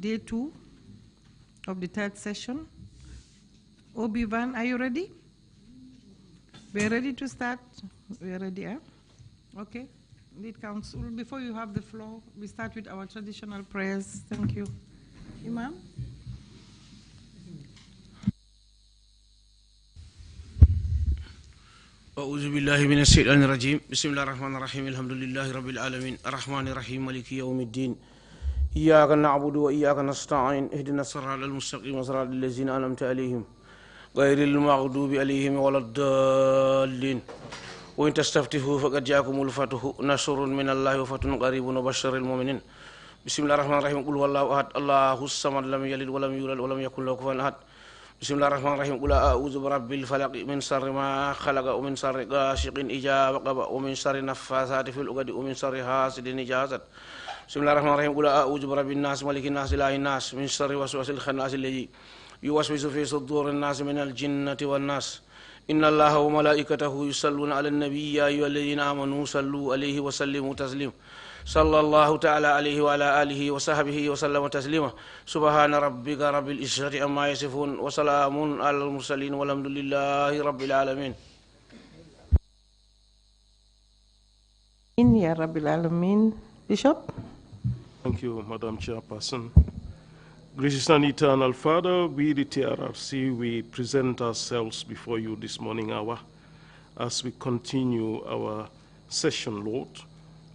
day 2 of the third session. Obi-Wan, are you ready? We're ready to start. We're ready, eh? Okay. Lead council, before you have the floor, we start with our traditional prayers. Thank you. Imam? أعوذ بالله من الشيطان الرجيم بسم الله الرحمن الرحيم الحمد لله رب العالمين الرحمن الرحيم مالك يوم الدين إياك نعبد وإياك نستعين اهدنا الصراط المستقيم صراط الذين أنعمت عليهم غير المغضوب عليهم ولا الضالين وإن تستفتحوا فقد جاءكم الفتح نصر من الله وفتح قريب وبشر المؤمنين بسم الله الرحمن الرحيم قل هو الله أحد الله الصمد لم يلد ولم يولد ولم يكن له كفوا أحد بسم الله الرحمن الرحيم قل أعوذ برب الفلق من شر ما خلق ومن شر غاسق إذا وقب ومن شر النفاثات في العقد ومن شر حاسد إذا حسد بسم الله الرحمن الرحيم قل أعوذ برب الناس ملك الناس إله الناس من شر وسواس الخناس الذي يوسوس في صدور الناس من الجنة والناس إن الله وملائكته يصلون على النبي يا أيها الذين آمنوا صلوا عليه وسلموا تسليما صلى الله تعالى عليه وعلى آله وصحبه وسلم تسليما سبحان ربك رب العزة عما يصفون وسلام على المرسلين والحمد لله رب العالمين. Ya Rabbil Alamin. Bishop? Thank you, Madam Chairperson. Gracious and eternal Father, we the Trrc, we present ourselves before you this morning hour as we continue our session, Lord.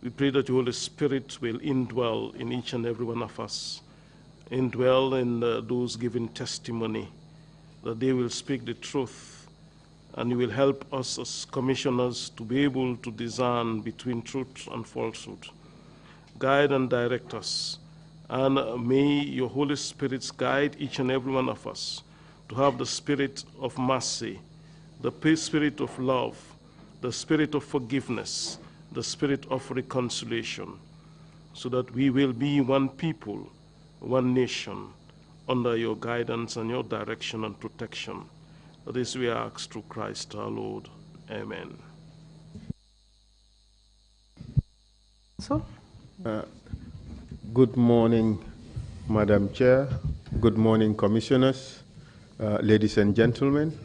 We pray that the Holy Spirit will indwell in each and every one of us, indwell in those giving testimony, that they will speak the truth, and you will help us as commissioners to be able to discern between truth and falsehood. Guide and direct us, and may your Holy Spirit guide each and every one of us to have the spirit of mercy, the spirit of love, the spirit of forgiveness, the spirit of reconciliation, so that we will be one people, one nation, under your guidance and your direction and protection. This we ask through Christ our Lord. Amen. So, good morning, Madam Chair. Good morning, Commissioners, ladies and gentlemen.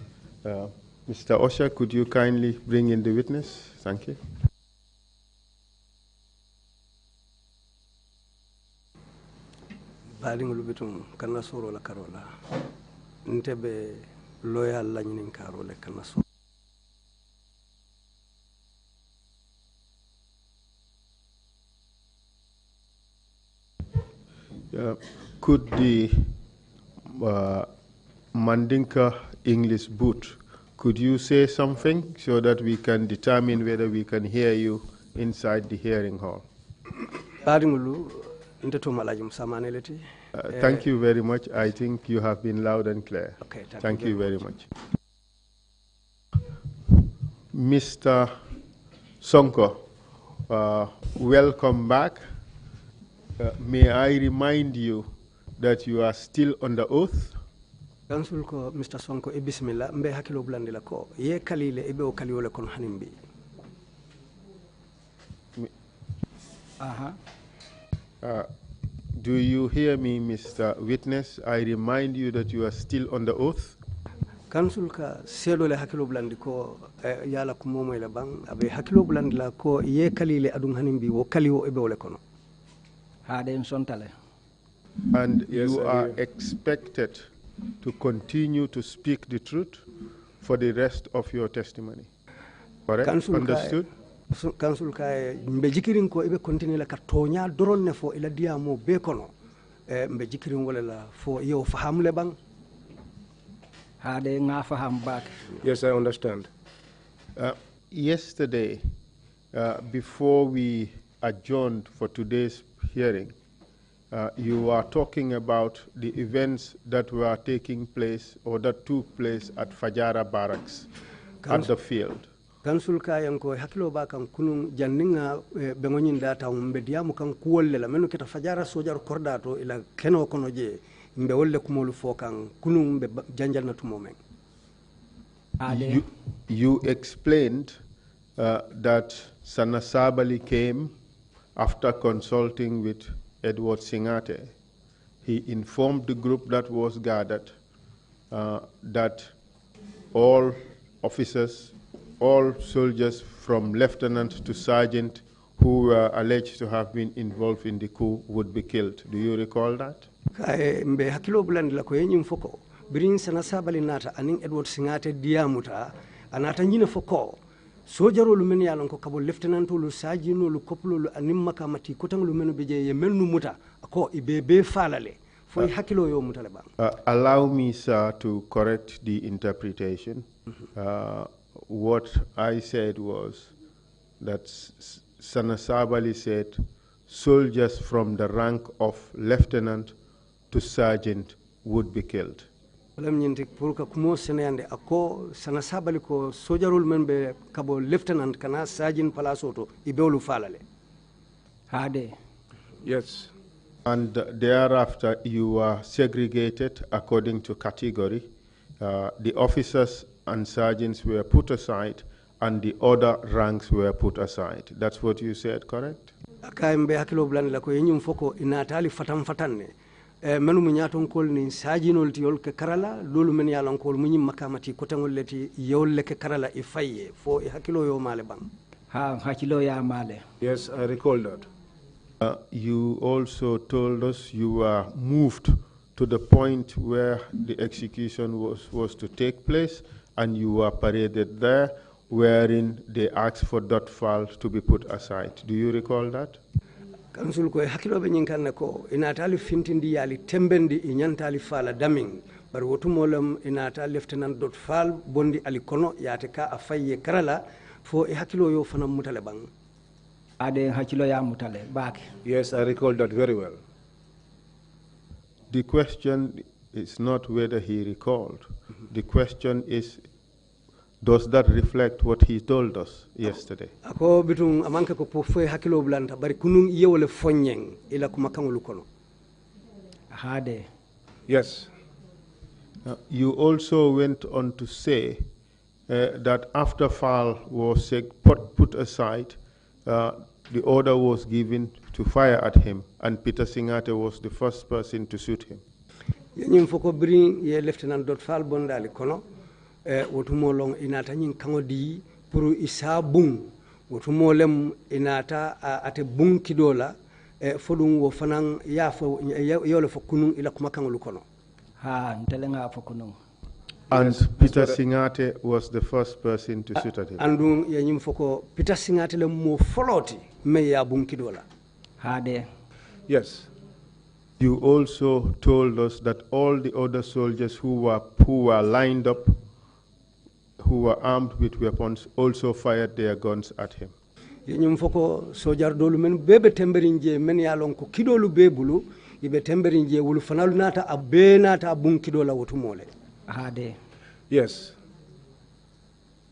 Mr. Osha, could you kindly bring in the witness? Thank you. Baling lubitum kana soro la karola ntebe loyal la nyinin karole kana soro Could the Mandinka English booth, could you say something so that we can determine whether we can hear you inside the hearing hall? Baling thank you very much. I think you have been loud and clear. Okay, thank you very much. Mr. Sonko, welcome back. May I remind you that you are still under oath? Council ko Mr. Sonko e bismillah mbe hakilo blandila ko ye kalile ebe o kaliwole kon hanimbi. Do you hear me, Mr. Witness? I remind you that you are still on the oath. Council ka selo le hakilo blandi ko yala ko momo le bang abe hakilo blandi la ko ye kalile adun hanimbi wo kaliwo ebe ole kono. And yes, you are expected to continue to speak the truth for the rest of your testimony. Correct? Council understood? Council kay mbe jikirin ko ibe continue la ka tonya doron ne fo ila dia mo be kono mbe jikirin wala la fo yo faham le bang hade nga faham back. Yes, I understand. Yesterday, before we adjourned for today's hearing, you are talking about the events that were taking place or that took place at Fajara Barracks at the field. Council kayan ko hakilo ba kan kunun janninga be ngonin data mbe diamu kan kuwolle la menu kita Fajara sojar kordato ila keno kono je mbe wolle kumolu fo kan kunun be janjal na tumo men. You explained that Sana Sabali came after consulting with Edward Singate. he informed the group that was gathered that all officers, all soldiers from lieutenant to sergeant who were alleged to have been involved in the coup would be killed. Do you recall that? Mbe hakilo bulandi la ko yenyim foko birin sana sabali nata anin Edward Singate diamuta anata nyine foko sojaro lu men yalon ko kabo lieutenant lu sajino lu koplo lu anim makamati ko tang lu menu beje ye melnu muta ko ibebe falale foi hakilo yo mutale bang. Allow me, sir, to correct the interpretation. What I said was that Sana Sabali said soldiers from the rank of lieutenant to sergeant would be killed. Lam nyinti pour ka kumo senende ako Sana Sabali ko sojarul men be kabo lieutenant kana sergeant palasoto ibewlu falale. Hade. Yes. And thereafter you were segregated according to category. The officers and sergeants were put aside and the other ranks were put aside. That's what you said, correct? Akaimbe hakilo bulani la ko yenyum foko inatali fatanne menu munyaton kol ni sajinol tiol ke karala lolu men yalon kol munyim makamati kotangol leti yolle ke karala ifaye fo hakilo yo male bang. Ha hakilo ya male. Yes, I recall that. You also told us you were moved to the point where the execution was to take place, and you were paraded there, wherein they asked for that file to be put aside. Do you recall that? Kansul ko hakilo be nyinkan ko inatali fintindi yali tembendi inyantali fala daming bar wotumolam inata lieutenant dot fal bondi alikono yate ka afaye karala fo hakilo yo fanam mutale bang. Ade hakilo ya mutale back. Yes, I recall that very well. The question is not whether he recalled. The question is, does that reflect what he told us yesterday? Ako bitung amanke ko pofo hakilo blanta bari kunung yewole fonyeng ila kumakangulu kono. Hade. Yes. You also went on to say that after Fall was put aside, the order was given to fire at him, and Peter Singate was the first person to shoot him. Yenyim foko bring ye lieutenant dot fal bondali kono wotumo long inata nyin kangodi puru isa bung wotumo lem inata ate bung kidola fodum wo fanan ya fo yole fo kunun ila kuma kangolu kono. Ha ntelenga fo kunun. And Peter Singate was the first person to shoot at him. Andung yenyim foko Peter Singate le mo foloti me ya bung kidola. Hade. Yes. You also told us that all the other soldiers who were lined up, who were armed with weapons, also fired their guns at him. Yenyum foko sojar dolu men bebe temberinje men yalon ko kidolu bebulu ibe temberinje wulu fanalu nata abe nata bun kidola wotumole. Hade. Yes.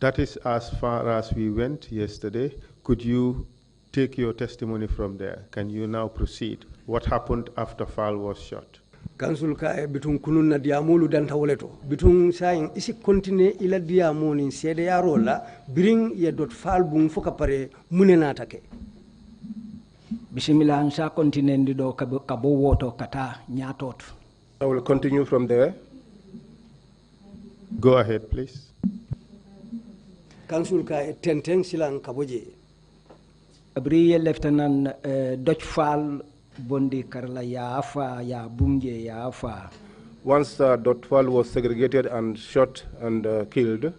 That is as far as we went yesterday. Could you take your testimony from there? Can you now proceed? What happened after Fall was shot? Kansul ka bitun kunun na diamulu danta woleto bitun sayin isi continue ila diamoni sede yarola bring ye dot Fall bung foka pare munena take. Bismillah sa continue ndido kabo woto kata nyatot. I will continue from there. Go ahead, please. Kansul ka tenteng silang kaboje. Abriye lieutenant Dutch Fall bondi karla ya afa ya bunge ya afa. Once Dot Fall was segregated and shot and killed,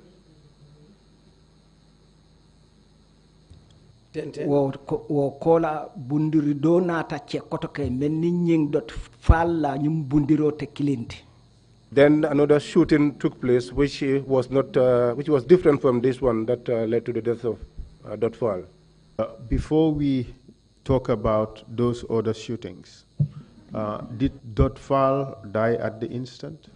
wo kola bundiri do nata che kotoke men ni nying Dot Fall la nyum bundiro te kilinti. then another shooting took place, which was different from this one that led to the death of Dot Fall. Before we talk about those other shootings, did Dot Fall die at the instant?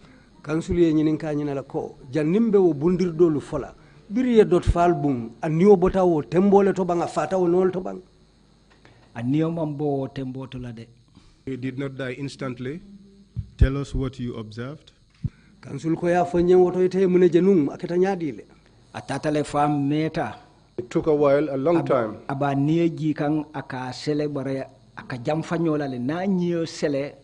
Kansuli nyinin ka nyina la ko janimbe wo bundir dolu fola biri Dot Fall bum aniyo bota wo tembole to banga fata wo nol to bang aniyo mambo tembo to la de. He did not die instantly. Tell us what you observed. Kansul ko ya fonye woto ite mune jenum aketa nyadile Atatale fam meta. It took a while, a long time. Aba nieji kang aka celebrate aka jam fanyola le na nyo sele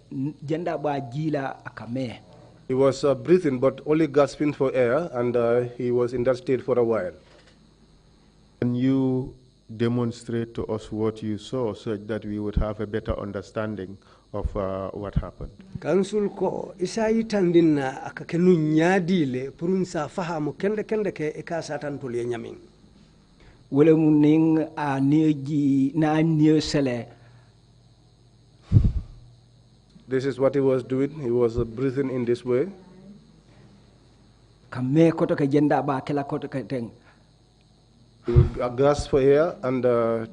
jenda ba jila aka me. He was breathing but only gasping for air, and he was in that state for a while. Can you demonstrate to us what you saw so that we would have a better understanding of what happened? Council ko isa yitandina aka kenu nyadile purun sa fahamu kende ke eka satan tole nyamin. Wole muning a neji na nyo sele. This is what he was doing. He was breathing in this way. Kame koto ke jenda ba kela koto ke teng. He will gasp for air and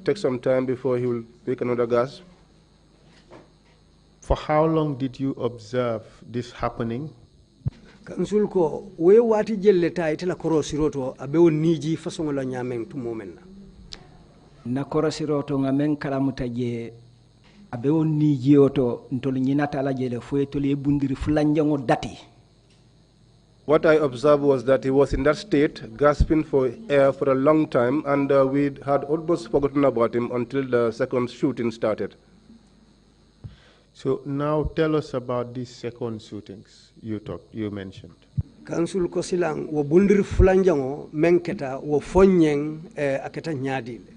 take some time before he will take another gasp. For how long did you observe this happening? Council ko we wati jelle ta itela korosiroto abewo niji fasongo la nyamen tu moment na korosiroto ngamen kala mutaje abewo niji oto ntol nyinata la jele fo etoli bundiri fulanjango dati. What I observed was that he was in that state, gasping for air for a long time, and we had almost forgotten about him until the second shooting started. So now tell us about these second shootings you mentioned. Council ko silang wo bundir fulanjango menketa wo fonyeng aketa nyadile.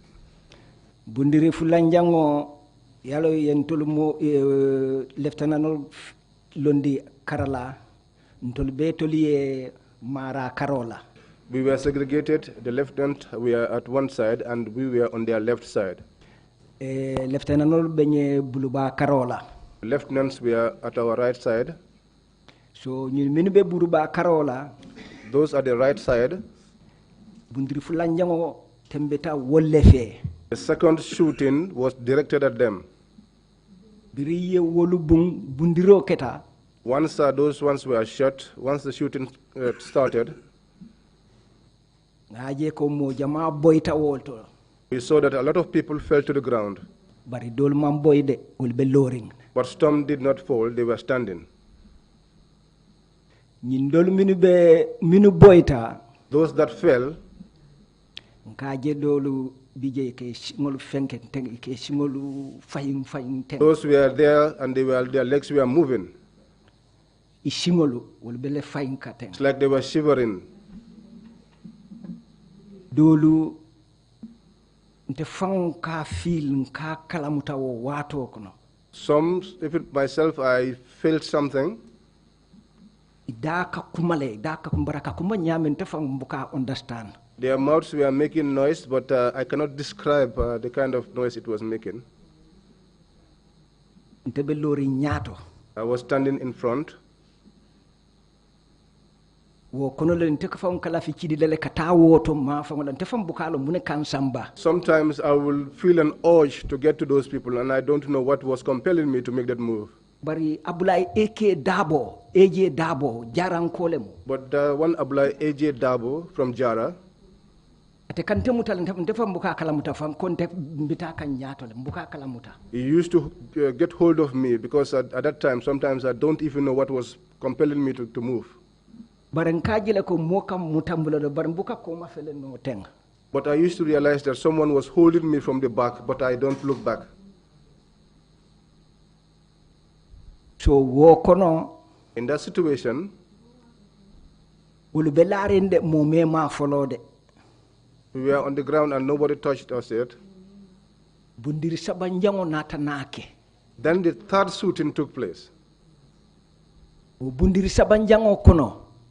Bundiri fulanjango yalo yentolu mo lieutenant londi karala ntol be toli mara karola. We were segregated. The lieutenant were at one side and we were on their left side. Lieutenant benye buluba karola. Lieutenants were at our right side. So ñun minu be buruba karola. Those at the right side. Bundiri fulanjango tembeta wollefe. The second shooting was directed at them. Biriye wolu bundiro keta. Once those ones were shot, once the shooting started, we saw that a lot of people fell to the ground. But some did not fall, they were standing. Those that fell, those were there and their legs were moving. It's like they were shivering. Some, even myself, I felt something. Their mouths were making noise, but I cannot describe the kind of noise it was making. I was standing in front. Sometimes I will feel an urge to get to those people, and I don't know what was compelling me to make that move. But one Abulai AJ Dabo from Jara, he used to get hold of me because at that time, sometimes I don't even know what was compelling me to move. But I used to realize that someone was holding me from the back, but I don't look back. So in that situation, we were on the ground and nobody touched us yet. Then the third shooting took place.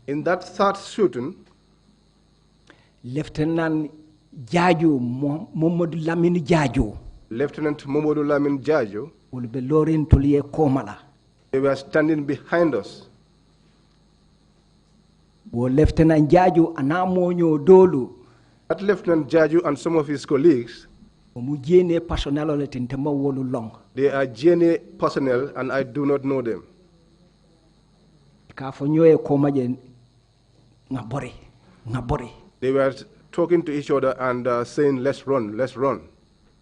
In that third shooting, Lieutenant Jaju Momodu Lamine Jaju, Lieutenant Momodu Lamine Jaju, will be lorin to Lie Komala. They were standing behind us. Lieutenant Jaju Anamonyo Dolu. That Lieutenant Jaju and some of his colleagues, they are GNA personnel and I do not know them. They were talking to each other and saying, let's run, let's run.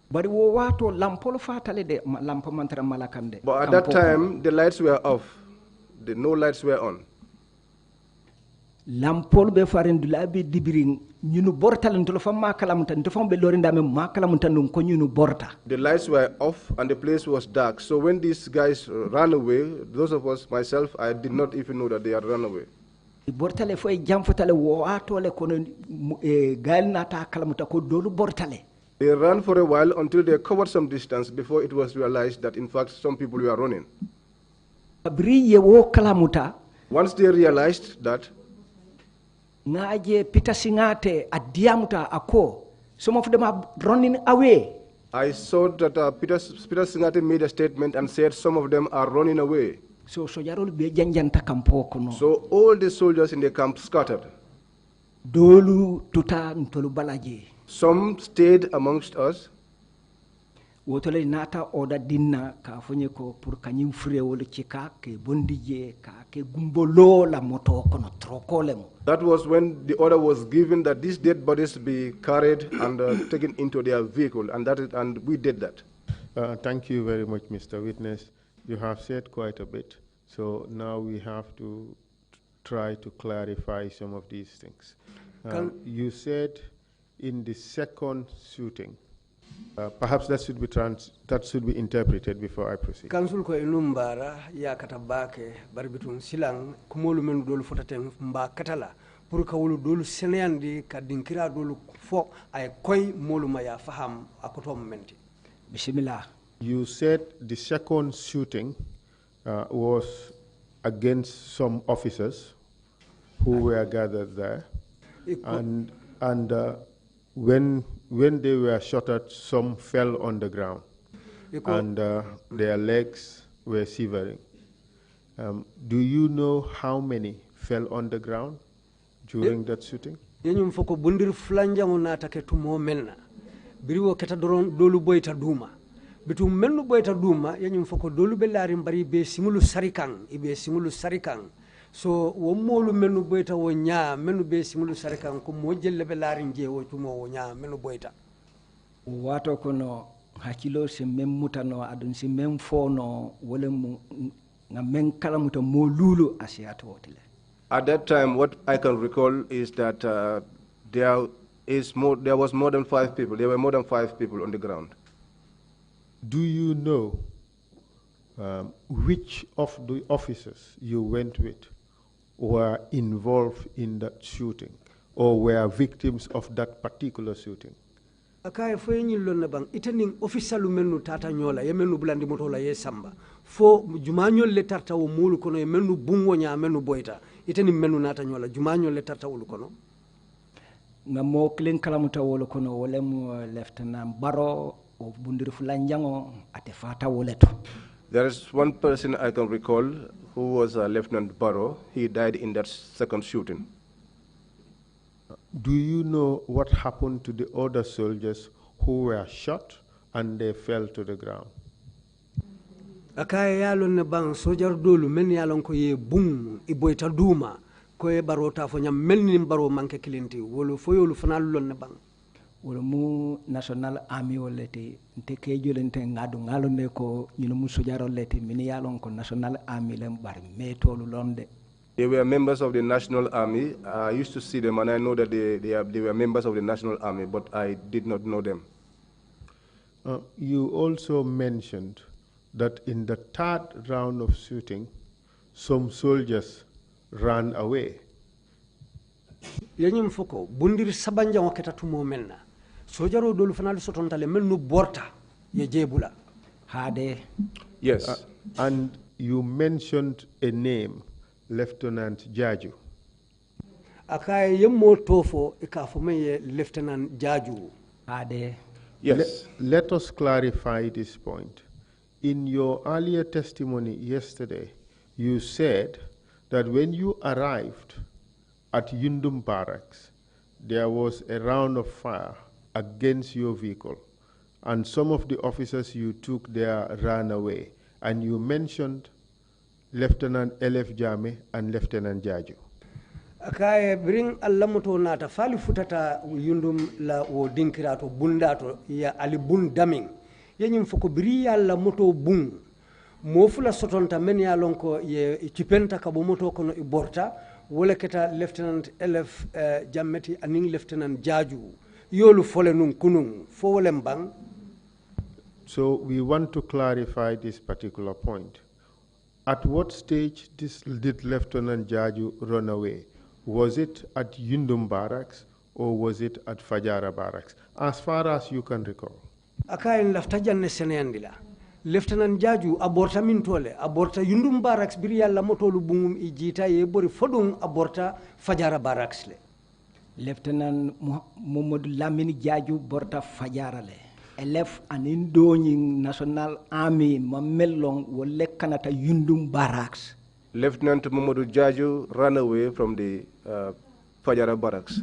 But at that time, the lights were off. No lights were on. lampol be farindula be dibiring ñunu bortal ntolo fam ma kalamuta ntolo fam be lorinda me ma kalamuta ndum ko ñunu borta. The lights were off and the place was dark. So when these guys ran away, those of us, myself, I did not even know that they had run away. Bortale fo e jamfotale wo atole kono gal nata kalamuta ko dolu bortale. They ran for a while until they covered some distance before it was realized that in fact some people were running. Briye wo kalamuta. Once they realized that, ngaje Peter Singate adiamuta ako, some of them are running away. I saw that Peter Singate made a statement and said some of them are running away. So be janjanta kampo kono. So all the soldiers in the camp scattered. Dolu tuta ntolu balaje. Some stayed amongst us. Wotole nata oda dinna ka fonye ko pour kanyim fré wala chika ke bondije ka ke gumbolo la moto kono trokolemo. That was when the order was given that these dead bodies be carried and taken into their vehicle, and we did that. Thank you very much, Mr. Witness. You have said quite a bit, so now we have to try to clarify some of these things. You said in the second shooting, perhaps that should be interpreted before I proceed. Council ko inumbara ya katabake barbitun silang kumolu menu dolu fotaten mba katala pour kawulu dolu seneyandi ka dinkira dolu fo ay koy molu maya faham akoto momenti. Bismillah. You said the second shooting was against some officers who were gathered there, and when they were shot at, some fell on the ground, and their legs were severing. Do you know how many fell on the ground during that shooting? Yenyum foko bundir flanja ngonata ke tumo melna biriwo keta doron dolu boyta duma bitum melnu boyta duma yenyum foko dolu bellari mbari be simulu sarikang so wo molu melnu boyta wo nya melnu be simulu sarikang ko mo jelle bellari je wo tumo wo nya melnu boyta wato kono hakilo se memmutano adun se mem fono wala mu ngamen kalamuta mo lulu asiato wotile. At that time, what I can recall is that there was more than 5 people. There were more than 5 people on the ground. Do you know which of the officers you went with were involved in that shooting or were victims of that particular shooting? Akay fo nyillo na bang itening officialu menu tata nyola ye menu bulandi moto la ye samba fo jumanyol le tarta wo mulu kono ye menu bungo nya menu boyta itening menu nata nyola jumanyol le tarta wulu kono ngamo klen kalamuta wolo kono wolem lieutenant baro o bundir fulanjango ate fata woleto. There is one person I can recall who was Lieutenant Barrow. He died in that second shooting. Do you know what happened to the other soldiers who were shot and they fell to the ground? Akay yalo ne bang sojar dolu men yalon ko ye bung iboyta duma ko e barota fo nyam melni baro manke kilenti wolo foyolu fanal lon ne bang wolo mu national army wolete nte ke jolente ngadu ngalo ne ko nyino mu sojaro lete min yalon ko national army lem bar metolu londe. They were members of the National Army. I used to see them, and I know that they were members of the National Army, but I did not know them. You also mentioned that in the third round of shooting, some soldiers ran away. Yenyum foko bundir sabanja waketa tumo melna sojaro dolu fanal sotontale melnu borta ye jebula hade. Yes. And you mentioned a name, Lieutenant Jaju. Akay yemmo tofo ikafo meye Lieutenant Jaju hade. Yes. Let us clarify this point. In your earlier testimony yesterday, you said that when you arrived at Yundum Barracks, there was a round of fire against your vehicle, and some of the officers you took there ran away, and you mentioned Lieutenant L.F. Jame and Lieutenant Jaju. Akaye bring allamoto nata fali futata Yundum la wo dinkirato bundato ya ali bun daming yenyum foko biri alla moto bun mofula sotonta men ya lonko ye cipenta kabo moto kono iborta wala keta lieutenant elf jammeti aning lieutenant jaju yolu fole nun kunun fo wolem bang. So we want to clarify this particular point. At what stage did Lieutenant Jaju run away? Was it at Yundum Barracks or was it at Fajara Barracks? As far as you can recall. Akayin lafta janne seneyandila. Lieutenant Jaju aborta mintole, aborta Yundum Barracks biri yalla motolu bungum ijita yebori fodung aborta Fajara Barracks le. Lieutenant Mohamed Lamine Jaju borta Fajara le. Elef anin doñing National Army mamellong wolle kanata Yundum Barracks. Lieutenant Mamadou Jaju ran away from the Fajara Barracks.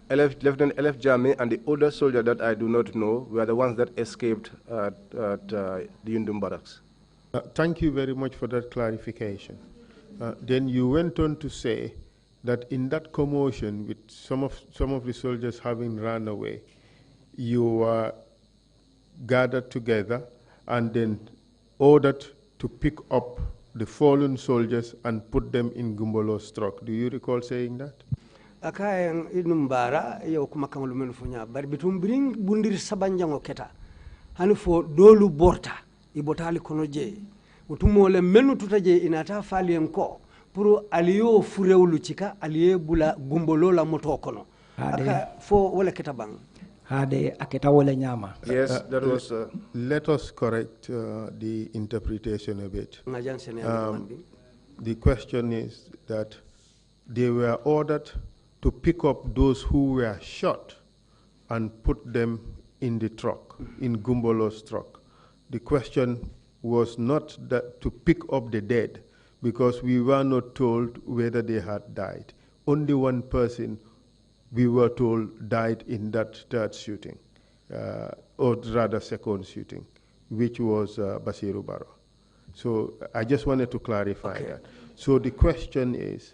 Lieutenant Elf Jame and the other soldier that I do not know were the ones that escaped at the Yundum Barracks. Thank you very much for that clarification. Then you went on to say that in that commotion with some of the soldiers having run away, you were gathered together and then ordered to pick up the fallen soldiers and put them in Gumbolo's truck. Do you recall saying that? Akayang inumbara yo kumakangulu menufunya bari bitum bring bundir sabanjango keta hanufo dolu borta ibotali konoje utumole menu tutaje inata fali enko puru aliyo furewulu chika aliye bula Gumbolo la moto kono aka fo wala keta bang. Yes, that was. Let us correct the interpretation a bit. The question is that they were ordered to pick up those who were shot and put them in the truck, in Gumbolo's truck. The question was not that to pick up the dead, because we were not told whether they had died. Only one person, we were told, died in that third shooting, or rather second shooting, which was Basiru Barrow. So I just wanted to clarify that. So the question is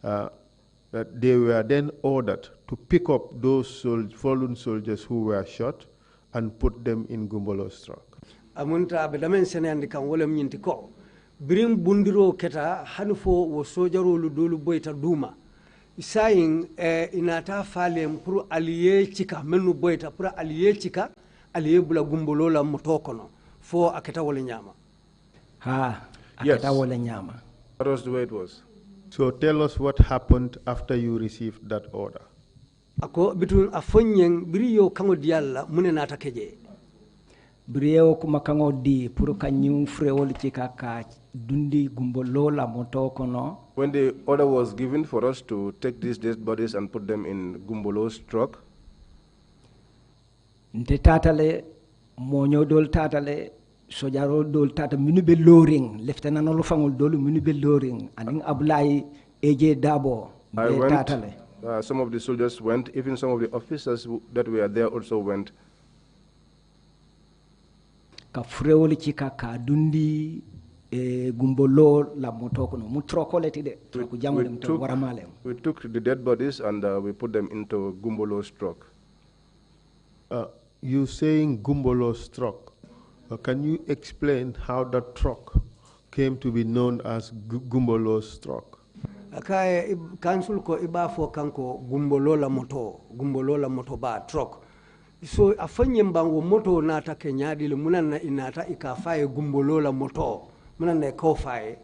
that they were then ordered to pick up those fallen soldiers who were shot and put them in Gumbolo's truck. Amunta bedamen senandi kan wolem nyinti ko birim bundiro keta hanfo wo sojaro lu dolu boyta duma saying inata falem pour allié chika menu boyta pour allié chika allié bula Gumbolo la motokono fo aketa wala nyama aketa wala nyama. That was the way it was. So tell us what happened after you received that order. Ako bitun afonyeng biriyo kango dialla munenata keje Brio kumakango di pour kanyum frewol chika ka dundi Gumbolo la motokono. When the order was given for us to take these dead bodies and put them in Gumbolo's truck, nte tatale monyo dol tatale sojaro dol tata minube loring lieutenant olofangol dol minube loring aning Ablaye Eje Dabo tatale. Some of the soldiers went, even some of the officers that were there also went. Ka frewol chika ka dundi Gumbolo la motokono mutrokoleti de we took the dead bodies and we put them into Gumbolo's truck. You saying Gumbolo's truck? Can you explain how that truck came to be known as Gumbolo's truck? Akay council ko iba fo kanko Gumbolo la moto ba truck. So afanye mbango moto nata kenyadi le munana inata ikafaye Gumbolo la moto munana kofaye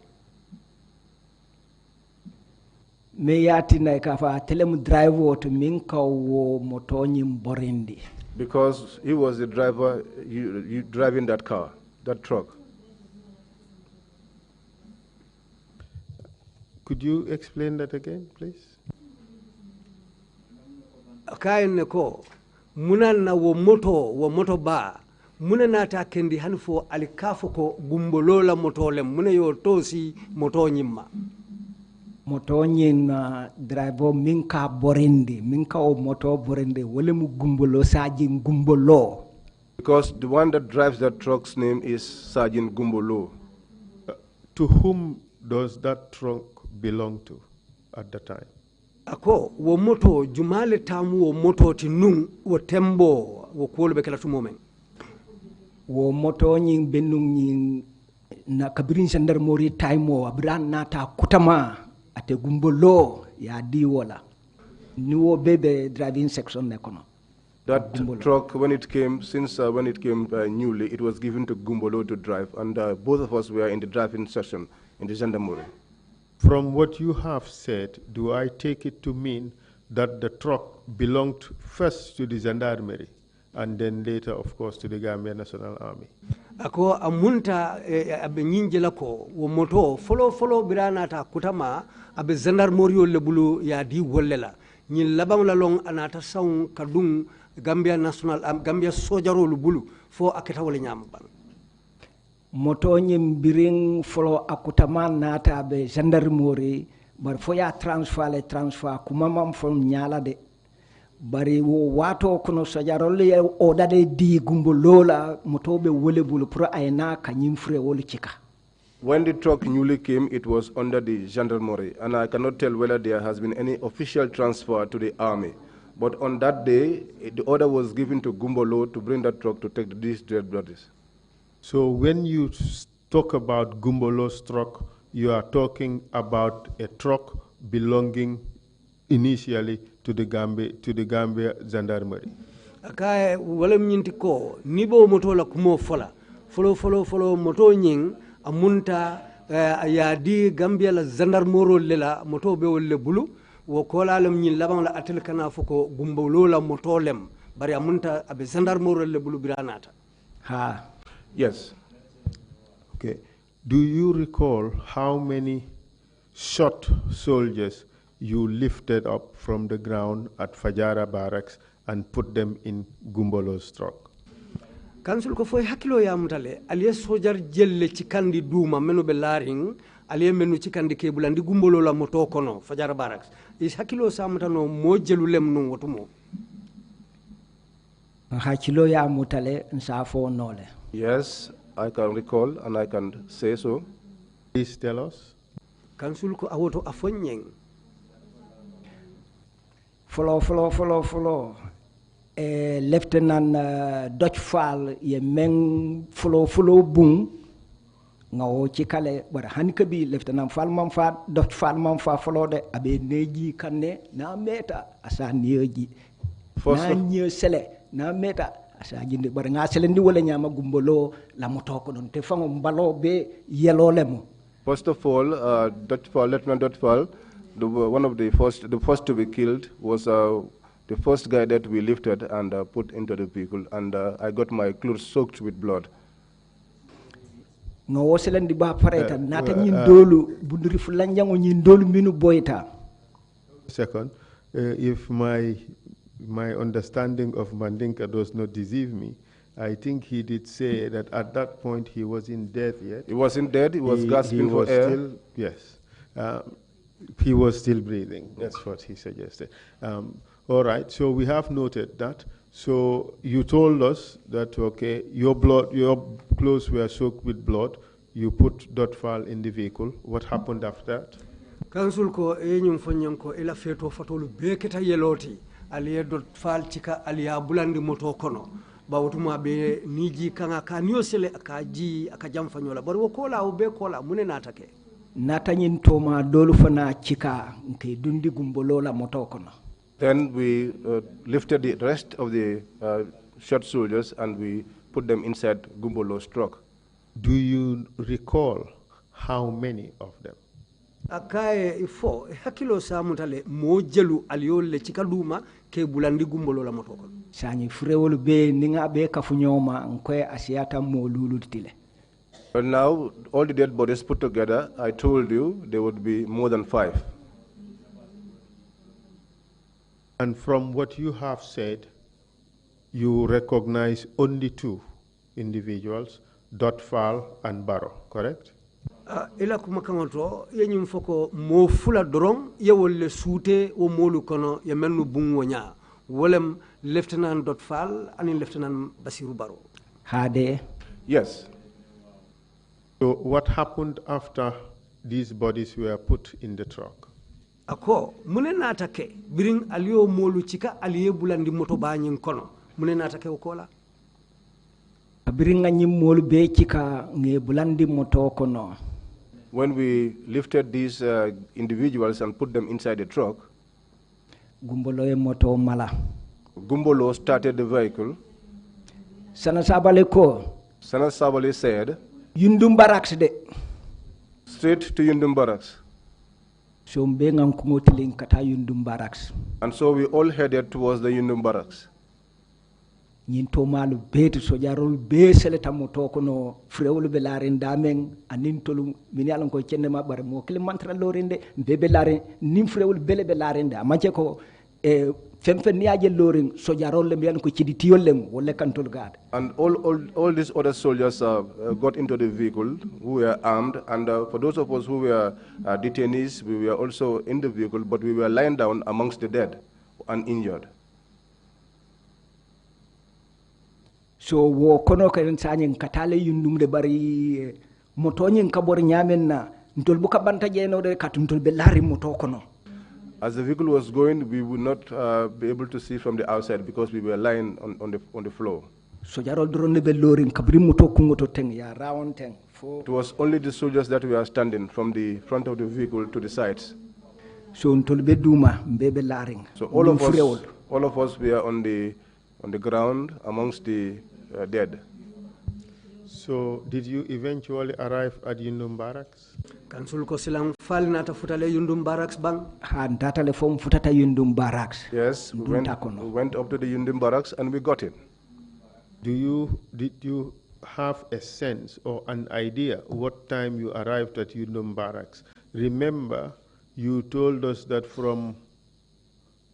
me yati na ikafa telemu driver to minka wo moto nyimborindi because he was the driver you driving that car, that truck. Could you explain that again, please? Akayin ko munana wo moto ba munana ta kendi hanfo alikafo ko Gumbolo la moto le munayo tosi moto nyimma moto nyina driver minka borindi minka o moto borindi wole mu Gumbolo Sergeant Gumbolo, because the one that drives that truck's name is Sergeant Gumbolo. To whom does that truck belong to at the time? Ako wo moto jumale tamu wo moto tinung wo tembo wo kuolo bekela tumomen wo moto nyin benung nyin na kabirin sandar mori taimo abran nata kutama ate Gumbolo ya di wala ni wo bebe driving section ne kono. That truck, when it came newly, it was given to Gumbolo to drive, and both of us were in the driving session in the gendarmerie. From what you have said, do I take it to mean that the truck belonged first to the gendarmerie and then later, of course, to the Gambia National Army? Ako amunta abe nyinjela ko wo moto follow birana ta kutama abe gendarmerie lebulu ya di wollela nyi labang la long anata saw kadung Gambia National Gambia sojaro lubulu fo aketa wala nyam ban moto nyim biring follow akutama nata be gendarmerie bar fo ya transfer kumamam fo nyala de bari wo wato kono sojarole o dade di gumbolola motobe wole bulu pro ayna kanyim fre wole chika. When the truck newly came, it was under the gendarmerie, and I cannot tell whether there has been any official transfer to the army. But on that day, the order was given to Gumbolo to bring that truck to take these dead bodies. So when you talk about Gumbolo's truck, you are talking about a truck belonging initially to the Gambia Gendarmerie. Akaye wala mnyinti ko nibo moto la kumo follow moto nying amunta ya di Gambia la gendarmoro lela moto be wolle bulu wo kola lam nyin labang la atel kana foko Gumbolo la moto lem bari amunta abe gendarmoro le bulu biranata. Ha. Yes. Okay. Do you recall how many shot soldiers you lifted up from the ground at Fajara Barracks and put them in Gumbolo's truck? Council ko foy hakilo ya mutale aliye sojar jelle cikandi duma menu be laring aliye menu cikandi kebulandi Gumbolo la moto kono Fajara Barracks is hakilo sa mutano mo jelu lem no wotumo hakilo ya mutale nsafo nole. Yes, I can recall and I can say so. Please tell us. Council ko awoto afonyeng follow Lieutenant Dutch Fall ye meng follow bung ngawo ci kale bar hanka bi Lieutenant Fall man fa Dutch Fall man fa follow de abe neji kanne na meta asa neji na nye sele na meta asa jinde bar nga sele ndi wala nyama Gumbolo la moto ko don te fango mbalo be yelo lemu. First of all, Dutch Fall, Lieutenant Dutch Fall, the first to be killed was the first guy that we lifted and put into the vehicle, and I got my clothes soaked with blood. No selendi ba pareta nata nyindolu bunduri fulanjango nyindolu minu boyta. Second, if my understanding of Mandinka does not deceive me, I think he did say that at that point he wasn't dead yet. He wasn't dead, he was gasping for air. Still, yes. He was still breathing. That's what he suggested. All right, so we have noted that. So you told us that, okay, your clothes were soaked with blood. You put Dotfal in the vehicle. What happened after that? Council ko enyum fanyam ko ila feto fatolu beketa yeloti aliye Dotfal chika aliya bulandi moto kono. Bawutuma be niji kanga kanyo sele akaji akajam fanyola. Bari wokola ube kola mune natake. Natanyin toma dolu fana chika nke dundi Gumbolo la moto kono. Then we lifted the rest of the shot soldiers and we put them inside Gumbolo's truck. Do you recall how many of them? Akaye ifo hakilo sa mutale mojelu aliyo le chika duma ke bulandi Gumbolo la moto kono. Sanyi furewolu be ninga be kafunyoma nkwe asiata molulu tile. But now, all the dead bodies put together, I told you there would be more than 5. And from what you have said, you recognize only 2 individuals, Dotfal and Barrow, correct? Ila kumakangoto yenyum foko mo fula dorong ye wolle sute o molu kono ye mennu bungwonya wolem Lieutenant Dotfal and Lieutenant Basiru Barrow. Hade. Yes. So what happened after these bodies were put in the truck? Ako mune natake biring aliyo molu chika aliye bulandi moto banyin kono mune natake ukola biring anyi molu be chika nge bulandi moto kono When we lifted these individuals and put them inside the truck, gumbolo e moto mala Gumbolo started the vehicle. sana sabale ko Sana Sabali said, yundum barracks de straight to Yundum Barracks. so mbe ngam ko ngotilin kata yundum barracks And so we all headed towards the Yundum Barracks. ñin to malu beeti so jarol be seleta mo to kono frewol be laren damen anin tolu min yalan ko cenne ma bar mo kile mantra lorinde be laren nim frewol bele be laren da manche ko e femfen niaje lorin so jarol le mbiyan ko cidi tiyolem wolle kantol gaade. And all these other soldiers got into the vehicle who were armed, and for those of us who were detainees, we were also in the vehicle, but we were lying down amongst the dead and injured. So wo kono karen sanyen katale yundumde bari motonyen kabor nyamen na ntol buka banta jeno de katuntol be lari moto kono. As the vehicle was going, we would not be able to see from the outside because we were lying on the floor. So jarol drone be lorin kabri moto kungoto teng ya rawon teng. It was only the soldiers that were standing from the front of the vehicle to the sides. So ntol be duma mbebe laring. So all of us were on the ground amongst the dead. So did you eventually arrive at Yundum Barracks? Kansul ko silang fal nata futale Yundum Barracks bang? Ha ntatale fom futata Yundum Barracks. Yes, we went up to the Yundum Barracks and we got it. Did you have a sense or an idea what time you arrived at Yundum Barracks? Remember, you told us that from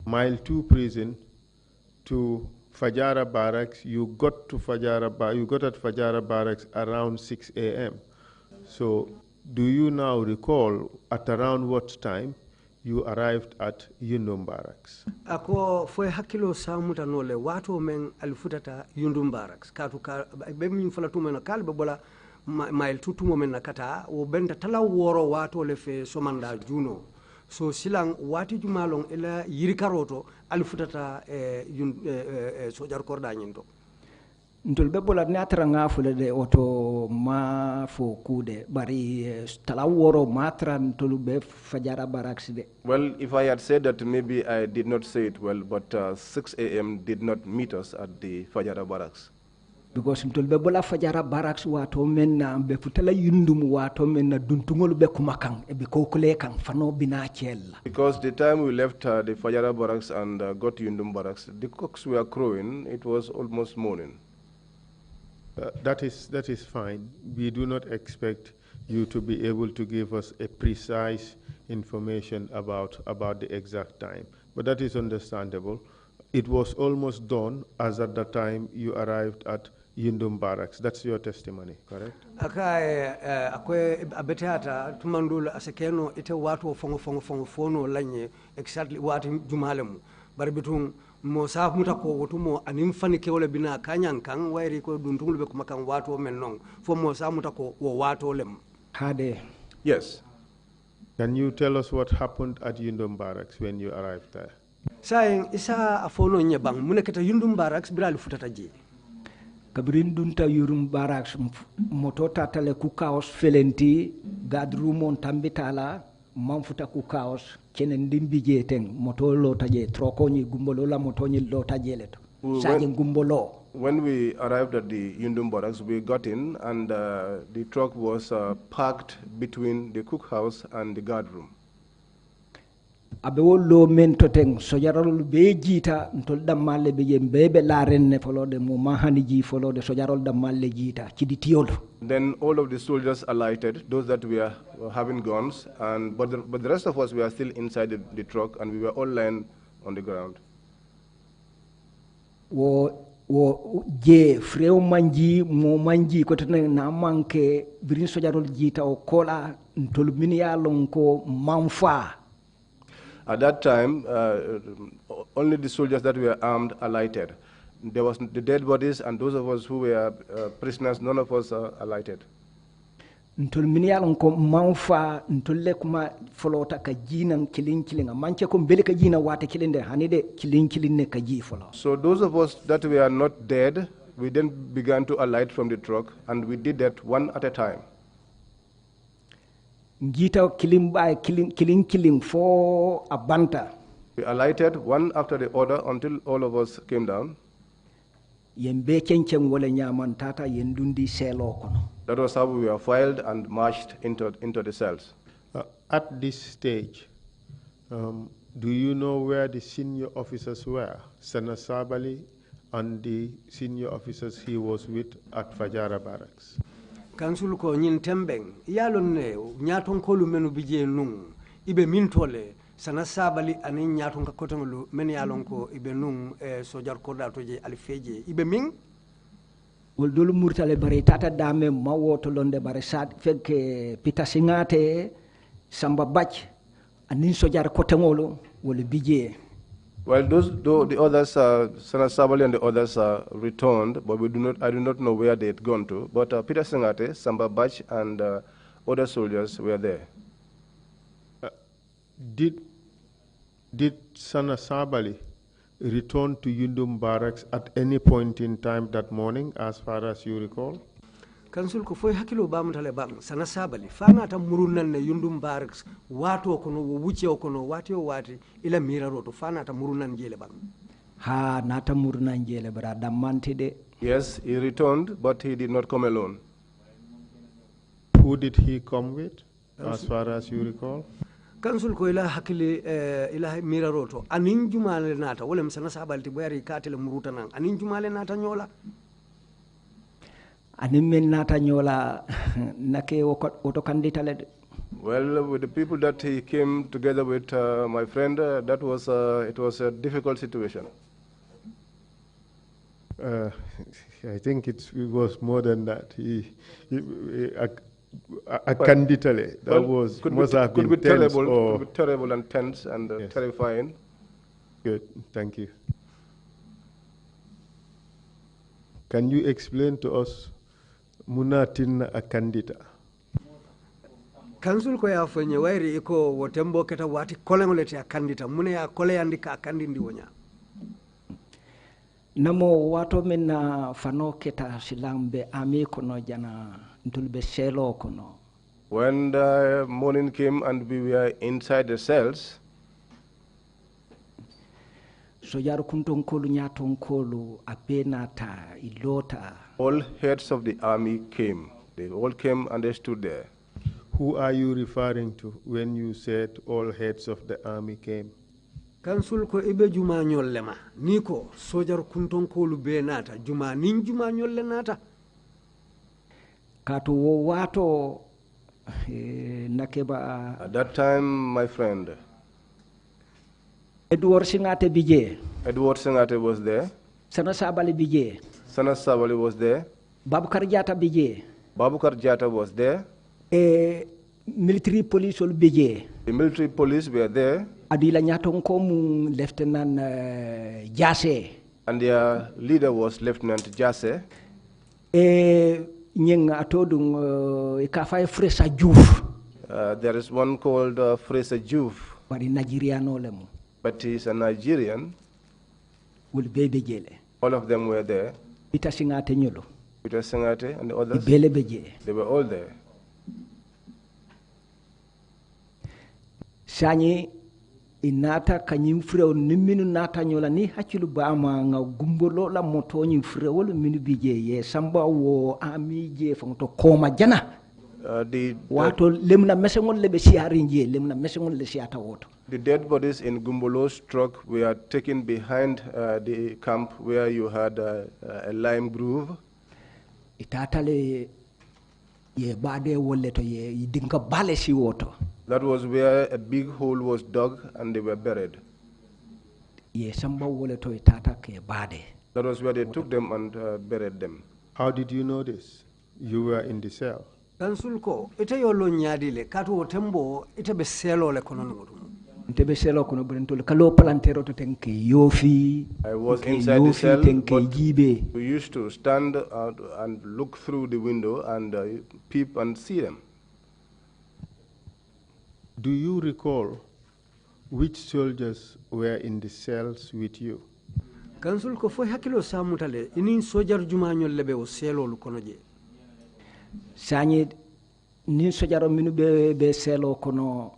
Mile 2 prison to Fajara Barracks, you got at Fajara Barracks around 6 a.m. So do you now recall at around what time you arrived at Yundum Barracks? Ako foi hakilo samuta nole watu men alifutata Yundum Barracks katu ka be min fala tumena kalbe bola mile tutumo men nakata o benta tala woro watu le fe somanda juno. So silang wati jumalong ila yirikaroto alifutata sojar korda nyinto. Ntol be bola natra nga fule de oto ma fo kude bari talaworo matra ntol be Fajara Barracks de. Well, if I had said that, maybe I did not say it well, but 6 a.m. did not meet us at the Fajara Barracks. Because ntol be bola Fajara Barracks wato menna be futala yundum wato menna duntungol be kumakang e be kokole kan fano bina chella. Because the time we left the Fajara Barracks and got to Yundum Barracks, the cocks were crowing. It was almost morning. That is fine. We do not expect you to be able to give us a precise information about the exact time, but that is understandable. It was almost dawn as at the time you arrived at Yundum Barracks. That's your testimony, correct? Akwe abeteata tumandul asekeno ite watu fongo fono lanye exactly watu jumalemu barbitung mo sa muta ko wotumo anim fani ke wala bina kanyan kan wayri ko dun tungul be kuma kan wato men non fo mo sa muta ko wo wato lem hade. Yes. Can you tell us what happened at Yundum Barracks when you arrived there? Saying isa afono nyebang munekata Yundum Barracks bilal futata je kabrin dunta Yundum Barracks moto tatale ku kaos felenti gadru mon tambitala manfuta ku kaos kenen dimbi jeteng moto lo taje troko ni gumbolo la moto ni lo taje leto saje gumbolo. When we arrived at the Yundum Barracks, we got in and the truck was parked between the cookhouse and the guard room. Abewolo mentoteng sojarol be jita ntol damalle be yembebe la renne folode mo mahani ji folode sojarol damalle jita ci di tiolo. Then all of the soldiers alighted, those that were having guns, but the rest of us were still inside the truck and we were all lying on the ground. Wo je freo manji mo manji ko tan na manke birin sojarol jita o kola ntol min yalon ko manfa. At that time, only the soldiers that were armed alighted. There was the dead bodies, and those of us who were prisoners, none of us alighted. Ntol miniyalon ko manfa ntolle kuma folota ka jinan kilin manche ko mbele ka jina wata kilinde hanide kilin ne ka ji folo. So those of us that were not dead, we then began to alight from the truck, and we did that one at a time. ngita kilim bay kiling fo abanta. We alighted one after the other until all of us came down. Yembe chenchem wala nyaman tata yendundi selo kono. That was how we were filed and marched into the cells. At this stage, do you know where the senior officers were? Sana Sabali and the senior officers he was with at Fajara Barracks. Council ko nyin tembeng yalon ne nyaton ko lu menu bije nung ibe mintole Sana Sabali ani nyaton ka kotonglu men yalon ko ibe nung sojar ko dato je alfeje ibe min wol dolu murtale bare tata dame mawoto londe bare sad fekke pita singate samba bach anin sojar kotongolo wol bije. Well, the others, Sana Sabali and the others returned, but I do not know where they had gone to. But Peter Singate, Samba Bach, and other soldiers were there. Did Sana Sabali return to Yundum Barracks at any point in time that morning, as far as you recall? Council ko foy hakilo bamutale bang Sana Sabali fana ta murunan ne Yundum Barracks wato kono wuce kono wati ila mira roto fana ta murunan jele bang ha nata murunan jele bra damanti de. Yes, he returned, but he did not come alone. Who did he come with, as far as you recall? Council ko ila hakili ila mira roto anin jumale nata wala Sana Sabali ti boyari katele muruta nan anin jumale nata nyola animen nata nyola nake auto candidate. Well, with the people that he came together with, my friend, that was it was a difficult situation. I think it was more than that. A candidate that was must have been tense could be terrible and tense and yes. Terrifying. Good, thank you. Can you explain to us Munatin a candidate? Council ko ya fanye wairi iko wotembo keta wati kolengolete a candidate mune ya kole andika akandindi wonya. Namo wato mena fano keta silambe ami kono jana ntulbe selo kono. When the morning came and we were inside the cells, sojaru kunton kolu nyaton kolu apenata ilota. All heads of the army came. They all came and they stood there. Who are you referring to when you said all heads of the army came? Council ko ibe juma nyollema niko sojar kunton kolu be nata juma nin juma nyolle nata kato wo wato nakeba. At that time, my friend Edward Singate bije. Edward Singate was there. Sana Sabali bije. Sana Sabali was there. Babukar Jata bije. Babukar Jata was there. Military police ol bije. The military police were there. Adila nyaton ko mu Lieutenant Jase. And their leader was Lieutenant Jase. Nyeng atodung ikafai Fresa Juf. There is one called Fresa Juf. Bari Nigeriano lemu. But he is a Nigerian. Will bebe jele. All of them were there. Peter Singate nyolo. Peter Singate and the others. Ibele beje. They were all there. Sanye inata kanyim freo niminu nata nyola ni hachilu bama nga gumbolo la moto nyim freo wala minu bije ye samba wo ami je fonto koma jana wato lemna mesengol lebe siari nje lemna mesengol le siata woto. The dead bodies in Gumbolo's truck were taken behind the camp where you had a lime groove. Itatale ye bade wolle to ye dinka bale si woto. That was where a big hole was dug and they were buried. Ye samba wolle to itata ke bade. That was where they took them and buried them. How did you know this? You were in the cell. Council ko ite yolo nyadile katu otembo ite be selo le kono ngudu. I was inside the cell, but we used to stand out and look through the window and peep and see them. Do you recall which soldiers were in the cells with you? Council ko fo hakilo samutale inin sojar jumañol lebe o selo lu kono je. Sanye Nin sojaro minu be selo kono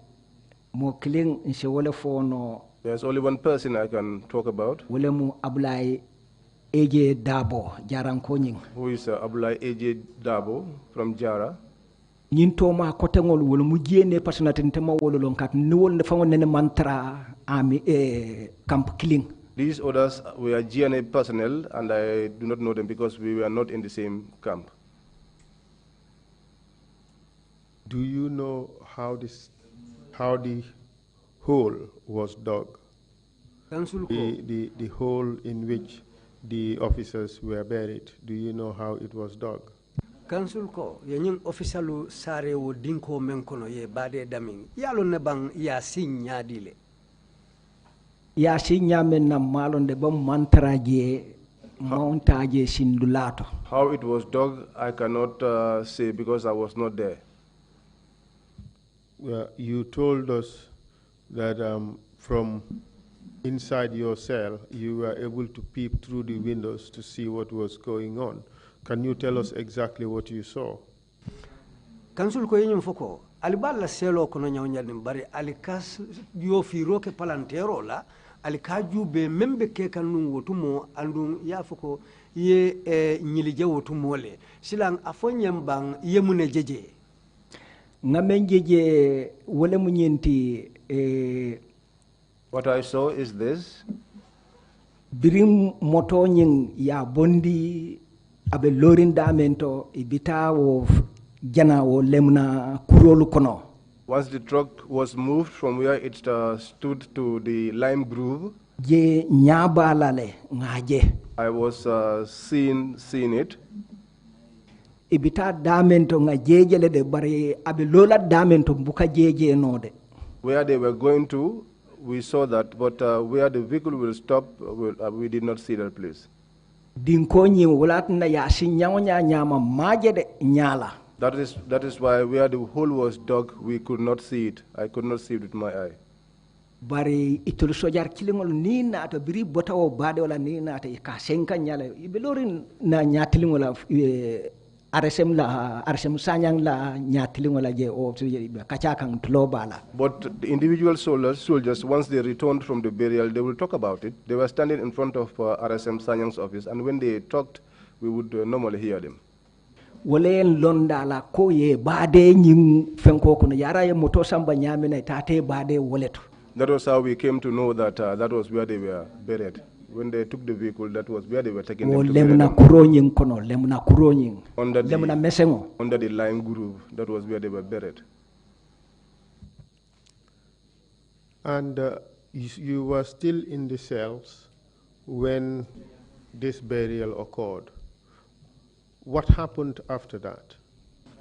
mo killing nse wole fono. There's only one person I can talk about. Wole mu Abulai AJ Dabo Jaranko nying. Who is Abulai AJ Dabo from Jara. Nyinto ma kotengol wolo mu jene personate ntema wolo lonkat ni wol ne fango nene mantra ami camp killing. These others were GNA personnel, and I do not know them because we were not in the same camp. Do you know how the hole was dug? The hole in which the officers were buried. Do you know how it was dug? Council ko yenying officialu sare wo dinko menkono ye bade damin yalo ne bang ya sinya dile. Ya sinya men na malonde bam mantraje montaje sindulato. How it was dug, I cannot say because I was not there. You told us that from inside your cell, you were able to peep through the windows to see what was going on. Can you tell us exactly what you saw? Council ko yenyum foko aliballa selo kono nyawnyal bari alikas yo firo ke palantero la alikaju be membe ke kanu wotumo andum ya foko ye nyilije wotumo le silang afonyam bang yemune jeje ngamen jeje wole munyenti What I saw is this. Birim moto nyin ya bondi abe lorin damento ibita wo jana wo lemna kurolu kono. Once the truck was moved from where it stood to the lime groove, je nyabalale ngaje. I was seeing it. Ibita damento ngajeje le de bari abe lola damento buka jeje node. Where they were going to, we saw that, but where the vehicle will stop, we did not see that place. Dinkonyi wulatna ya sinyawonya nyama maje de nyala. That is why where the hole was dug, we could not see it. I could not see it with my eye. Bari itul sojar kilingol ni na to biri bota wo bade wala ni na ta ka senka nyala ibelorin na nyatilingola RSM sanyang la nyatilingola je o kacha kan tlobala. But the individual soldiers, once they returned from the burial, they will talk about it. They were standing in front of RSM Sanyang's office, and when they talked, we would normally hear them. Walen londa la ko ye bade nyim fenko kono yara ye moto samba nyamina tate bade woleto. That was how we came to know that that was where they were buried. When they took the vehicle, that was where they were taking them to bury them. Under the lime groove, that was where they were buried. And you were still in the cells when this burial occurred. What happened after that?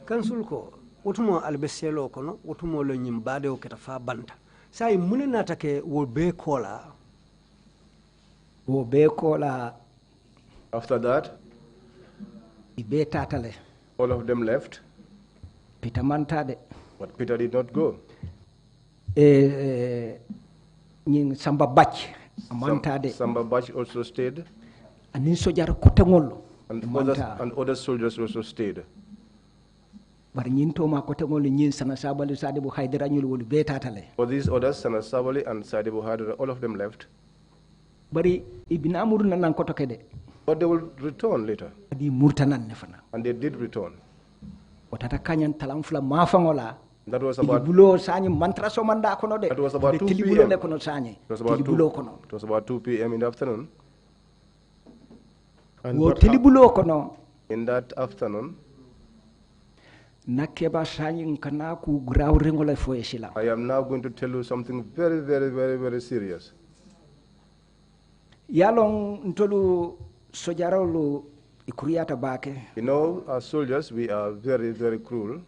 Council ko utumo albeselo kono utumo lo nyimbade o ketafa banta. Sai mune natake wo be kola. After that, all of them left. Peter mantade. But Peter did not go. Samba Bach also stayed. And other soldiers also stayed. For these others, Sanasabali and Sadibu Haidara, all of them left. But they will return later. And they did return. That was about 2 p.m. in the afternoon. And in that afternoon, I am now going to tell you something very, very, very, very serious. You know, as soldiers, we are very, very cruel.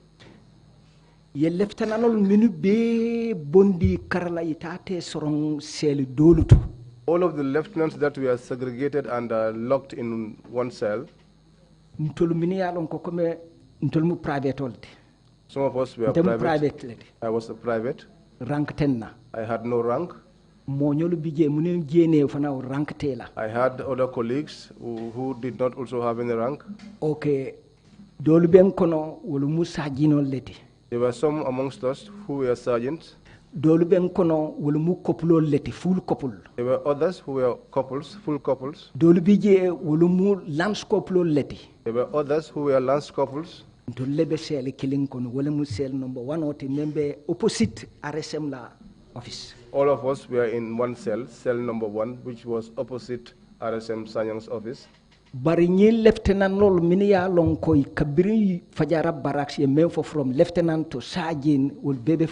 All of the lieutenants that we are segregated and locked in one cell, some of us were private. I was a private. Rank 10. I had no rank. I had other colleagues who did not also have any rank. Okay. There were some amongst us who were sergeants. Dolu ben kono wala mu couple leti full couple. There were others who were couples, full couples. Dolu bije wala mu lance couple leti. There were others who were lance couples. Dolu be sel killing kono wala mu sel number 1 oti membe opposite RSM la office. All of us were in one cell, cell number 1, which was opposite RSM Sanyang's office. Bari ñi lieutenant lol min ya lon koy kabiri fajara barracks ye même fo from lieutenant to sergeant will bebe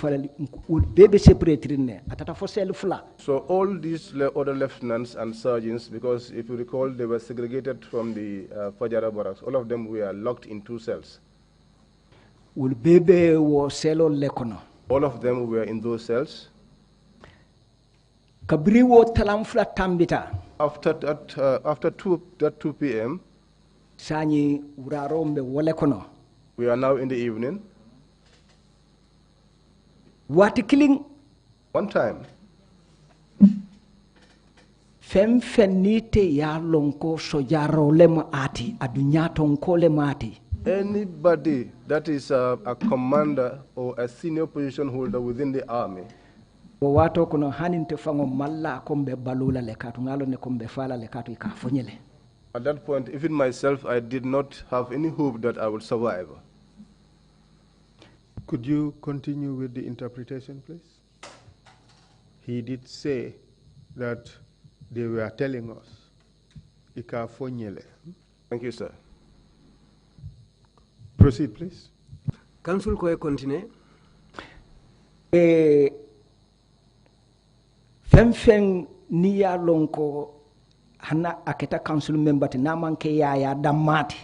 separate ne atata fo sel fula. So all these other lieutenants and sergeants, because if you recall, they were segregated from the Fajara barracks. All of them were locked in 2 cells. Will bebe wo selo lekono. All of them were in those cells. Kabiri wo talam fula tambita. After 2 p.m., Sani urarombe wole kono. we are now in the evening. Wati killing One time, fem fenite ya lonko sojaro lema ati adunyaton ko lema ati. anybody that is a commander or a senior position holder within the army, Wato kono haninte fango malla kombe balula le katu ngalo ne kombe fala le katu ikafonyele. at that point, even myself, I did not have any hope that I would survive. Could you continue with the interpretation, please? He did say that they were telling us, ikafonyele. Thank you, sir. Proceed, please. Council ko continue. Fem ni ya lonko hana aketa council member ti namanke ya damati.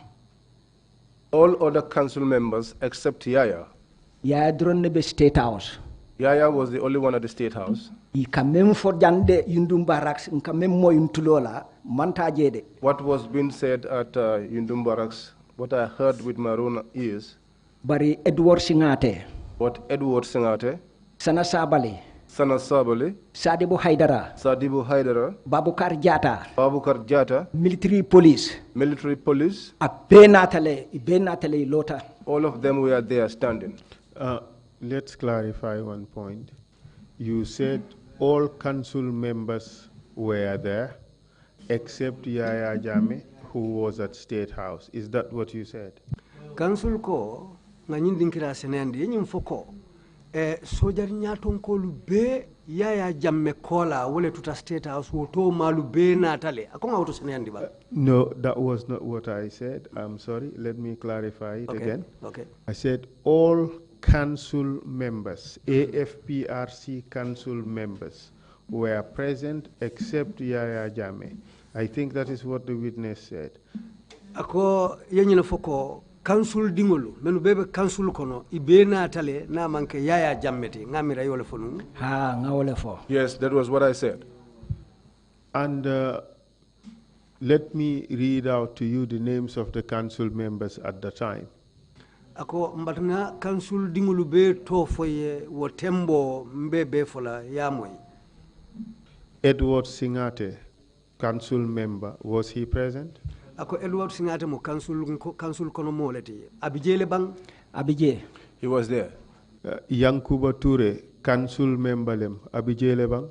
All other council members except Yaya. Ya drone be state house. Yaya was the only one at the State House. I kamem for jande yundum barracks in kamem mo yuntulola manta jede. What was being said at Yundum Barracks, what I heard with my own ears, Bari Edward Singate, what Edward Singate, Sana Sabali, Sana Sabali, Sadibu Haidara, Sadibu Haidara, Babukar Jata, Babukar Jata, military police, military police, a benatale lota. all of them were there standing. Let's clarify one point. You said all council members were there except Yaya Jame, who was at State House. Is that what you said? Council ko ngani dinkira senendi yenyum foko sojar nyaton ko lu be Yaya Jamme kola wole tuta State House woto malu be natale akonga auto senendi ba. No, that was not what I said. I'm sorry. Let me clarify it again. Okay. I said all council members, AFPRC council members, were present except Yaya Jame. I think that is what the witness said. Ako yenyina foko council dingolu menu bebe council kono ibe natale na manke Yaya Jammeti ngamira yole fonu. Ha ngawole fo. Yes, that was what I said. And let me read out to you the names of the council members at the time. Ako mbatna council dingolu be to foye wo tembo mbebe fola yamoy. Edward Singate, council member, was he present? Ako Edward Singate mo council kono moleti abijele bang Abije. He was there. Yankuba Toure, council member lem, Abijele Bang,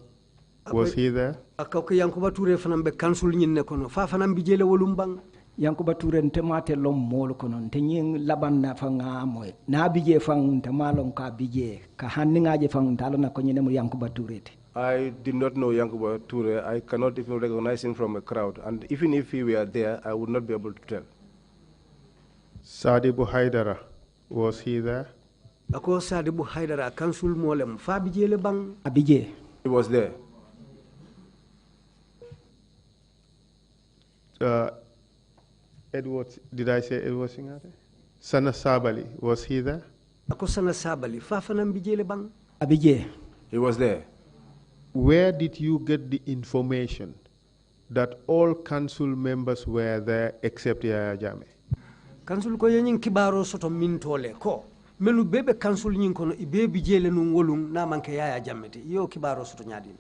was he there? Ako ko Yankuba Toure fanam be council nyinne kono fa fanam bijele wolum bang. Yankuba Toure ntemate lom mol kono ntenyin laban na fanga moy na bije fang ntemalon ka bije ka hanningaje fang talona ko nyene mo Yankuba Toure te. I did not know Yankuba Toure. I cannot even recognize him from a crowd. And even if he were there, I would not be able to tell. Sadibu Haidara, was he there? Ako Sadibu Haidara council molem fa bijele bang. Abije. He was there. Edward, did I say Edward Singate? Sana Sabali, was he there? Ako Sana Sabali fa fanam bijele bang. Abije. He was there. Where did you get the information that all council members were there except Yaya Jame? Council ko yenyin kibaro soto min tole ko menu bebe council nyin kono ibe bijele nun wolum na manke Yaya Jammeti yo kibaro soto nyaadi.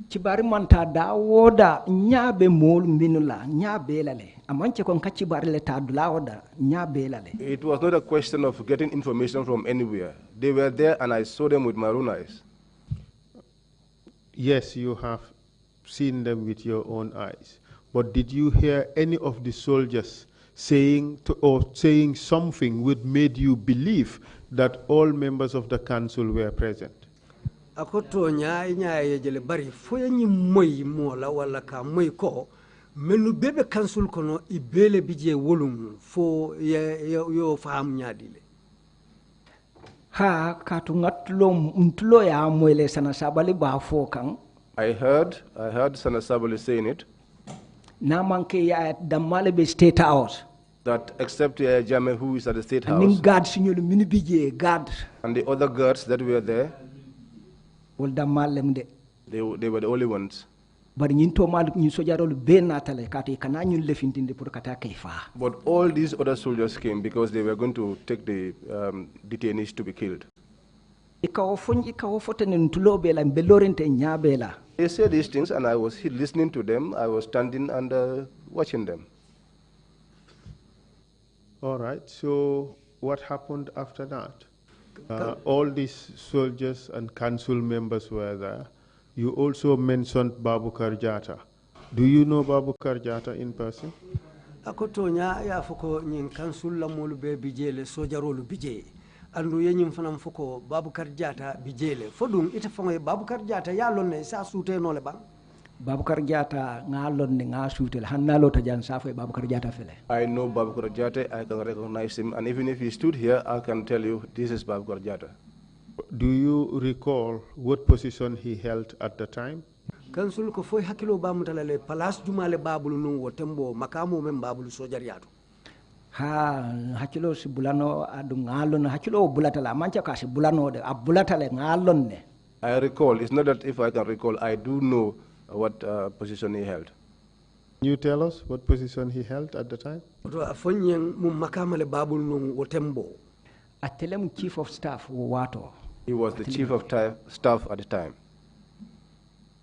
cibari manta da woda nyabe mol minula nyabe lale amanche kon ka cibari le ta dula woda nyabe lale. It was not a question of getting information from anywhere. They were there and I saw them with my own eyes. Yes, you have seen them with your own eyes. But did you hear any of the soldiers saying something which made you believe that all members of the council were present? Akoto nya jele bari foya ni moy mola wala ka moy ko menu bebe council kono ibele bije wolum fo yo faham nyaadile. Ha katu ngatlo mtulo ya mwele sana sabali ba fo kan. I heard Sana Sabali saying it. Na manke ya damale be state house. That except Jame who is at the state house. Ning guard signol mini bije guard. And the other guards that were there. Wol damalem de. They were the only ones. But all these other soldiers came because they were going to take the detainees to be killed. They said these things and I was listening to them. I was standing and watching them. All right, so what happened after that? All these soldiers and council members were there. You also mentioned Babukar Jatta. Do you know Babukar Jatta in person? Akotonya ya foko nyin council la molu be bijele sojarolu bije. Andu yenyim fanam foko Babukar Jatta bijele. Fodum ite fongo Babukar Jatta ya lonne sa sute no le bang. Babukar Jatta nga lonne nga sute hanalo ta jan safo Babukar Jatta fele. I know Babukar Jatta, I can recognize him, and even if he stood here, I can tell you this is Babukar Jatta. Do you recall what position he held at the time? Council ko foy hakilo ba mutalale palas jumale babulu nu wotembo makamu mem babulu sojariatu. Ha hakilo si bulano adu ngalon hakilo bulatala mancha kasi bulano de abulatale ngalon ne. I recall, it's not that if I can recall, I do know what position he held. Can you tell us what position he held at the time? Afonyen mu makamale babulu nu wotembo. Atelem chief of staff wato. He was the chief of staff at the time.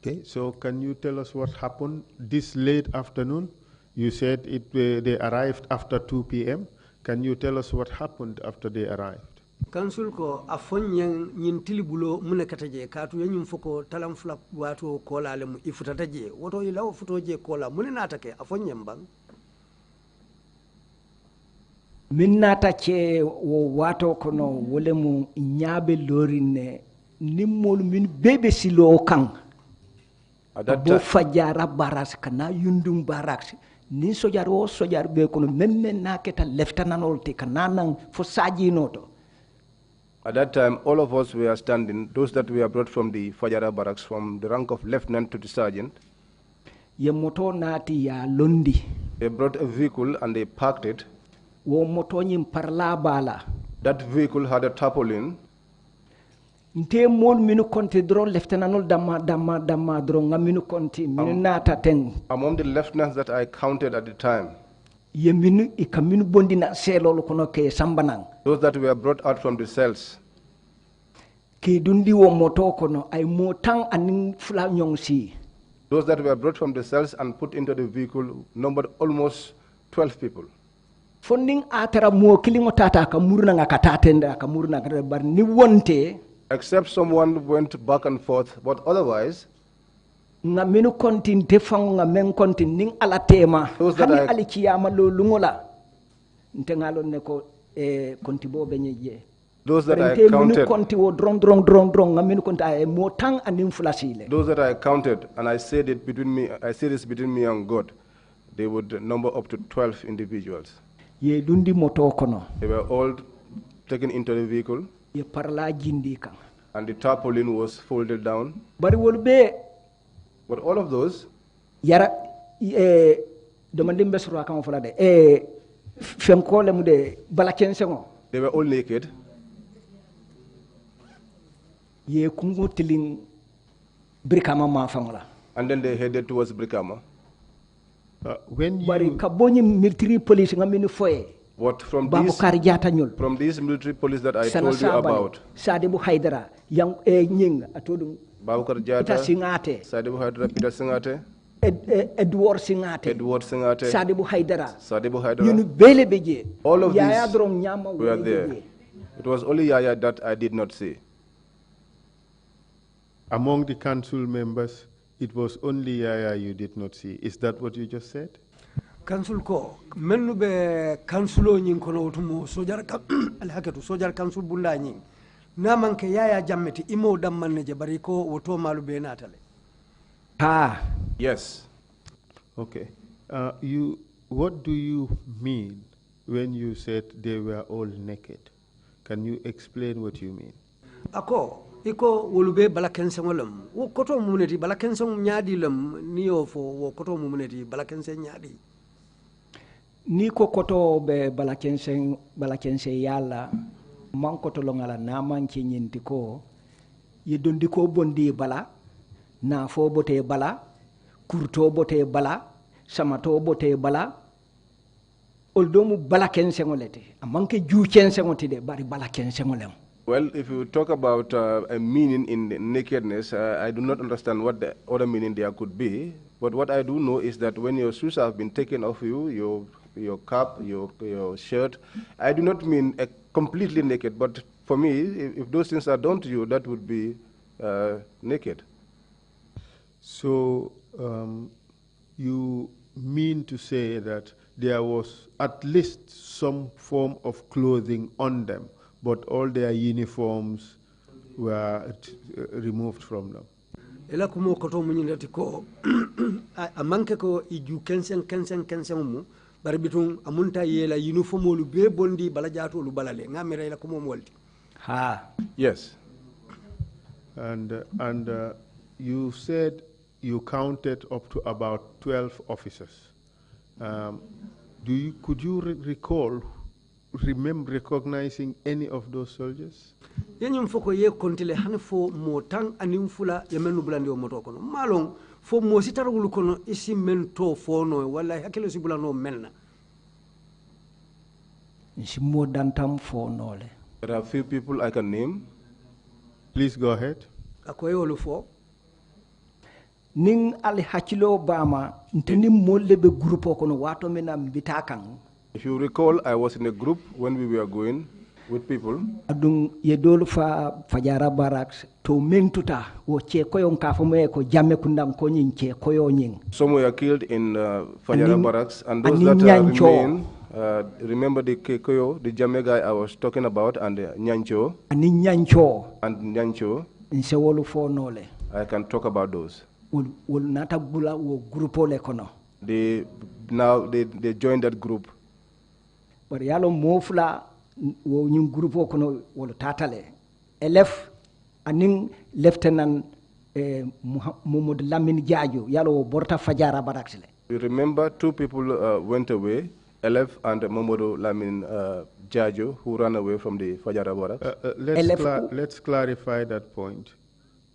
Okay, so can you tell us what happened this late afternoon? You said they arrived after 2 p.m. Can you tell us what happened after they arrived? Council ko afonyen nyintili bulo mune kataje katu yenyum foko talam flap wato kola le mu ifutataje woto ilaw futoje kola mune natake afonyen bang. Minnata che wo wato kono wole mu nyabe lorine nimmol min bebe silo kan abo fajara baras kana yundum baras ni sojar o sojar be kono memme naketa leftananol te kananan fo saji noto. At that time, all of us were standing, those that were brought from the Fajara barracks, from the rank of lieutenant to the sergeant. Ye moto nati ya londi. They brought a vehicle and they parked it. Wo moto nyim parla bala. That vehicle had a tarpaulin. Nte mol minu konti dron lieutenant dama dron nga minu konti minu nata ten. Among the lieutenants that I counted at the time. Ye minu ikaminu bondi na selo kono ke sambanang. Those that were brought out from the cells. Ke dundi wo moto kono ay motang aning fula nyongsi. Those that were brought from the cells and put into the vehicle numbered almost 12 people. Funding atara mo kilingo tata kamurna nga katatenda kamurna bar ni wonte. Except someone went back and forth, but otherwise. Nga menu kontin defang nga men kontin ning alatema. Hani alichiyama lo lungola. Ntengalo neko kontibo benyeje. Those that I counted. Those that I counted, and I said it between me. I said this between me and God. They would number up to 12 individuals. They were all taken into the vehicle. And the tarpaulin was folded down. But all of those. They were all naked. And then they headed towards Brikama. When you what from these military police that I told you about, Babukar Peter Jata, Singate, Sadibu Haidara, Peter Singate, Edward Singate, Edward Singate, Sadibu Haidara, Sadibu Haidara. Yunu Bele Beje, All of Yaya these Drom Nyama were there. Beje. It was only Yaya that I did not see. Among the council members, it was only Yaya you did not see. Is that what you just said? council ko mennu be councilo nyin kono wotumo sojar al hakatu sojar council bulla nyin na manke yaya jammeti imo dammanne je bari ko woto malu be natale Yes. Okay. What do you mean when you said they were all naked? Can you explain what you mean? ako iko wolube bala kensengolam wo koto mumuneti bala kenseng nyaadi lam niyo fo wo koto mumuneti bala kenseng nyaadi Ni ko koto be balakense yalla man koto longala na man ci nyinti ko ye dondi ko bondi bala na fo bote bala kurto bote bala samato bote bala oldomu balakense ngolete amanke ju kense ngotide bari balakense ngolem. Well, if you talk about a meaning in nakedness, I do not understand what the other meaning there could be. But what I do know is that when your shoes have been taken off you, your cap, your shirt, I do not mean completely naked. But for me, if those things are done to you, that would be naked. So you mean to say that there was at least some form of clothing on them, but all their uniforms were removed from them? ela kumo koto munyindati ko a manke ko iju kensen mu bari bitum amunta yela uniform lu be bondi bala jato lu balale ngamira ela kumo molti Yes. And you said you counted up to about 12 officers. Could you remember recognizing any of those soldiers? yenyum foko ye kontile han fo motan anim fula yemenu bulandi o moto kono malon fo mo sitarul kono isi mento fo no wala hakelo si bulano melna Nshimo dantam fo nole. There are few people I can name. Please go ahead. akoyolu fo Ning ali hakilo bama nteni molle be groupe kono wato mena mbitakan. If you recall, I was in a group when we were going with people. Adung yedol fa fajara barracks to mentuta wo che koyon ka fo me ko jamme kundam ko nyin che koyo nyin. Some were killed in Fajara barracks, and those that remain, remember the Kekoyo, the Jame guy I was talking about, and Nyancho. Ani nyancho. And Nyancho. Nse wolu fo nole. I can talk about those. Wol nata bula wo grupo le kono. They joined that group. Bari yalo mofla wo nyum grupo kono wol tatale. Elef aning lieutenant Muhammad Lamin Jajo yalo borta Fajara barracks le. We remember two people went away, Elef and Momodo Lamin Jajo, who ran away from the Fajara barracks. Let's clarify that point.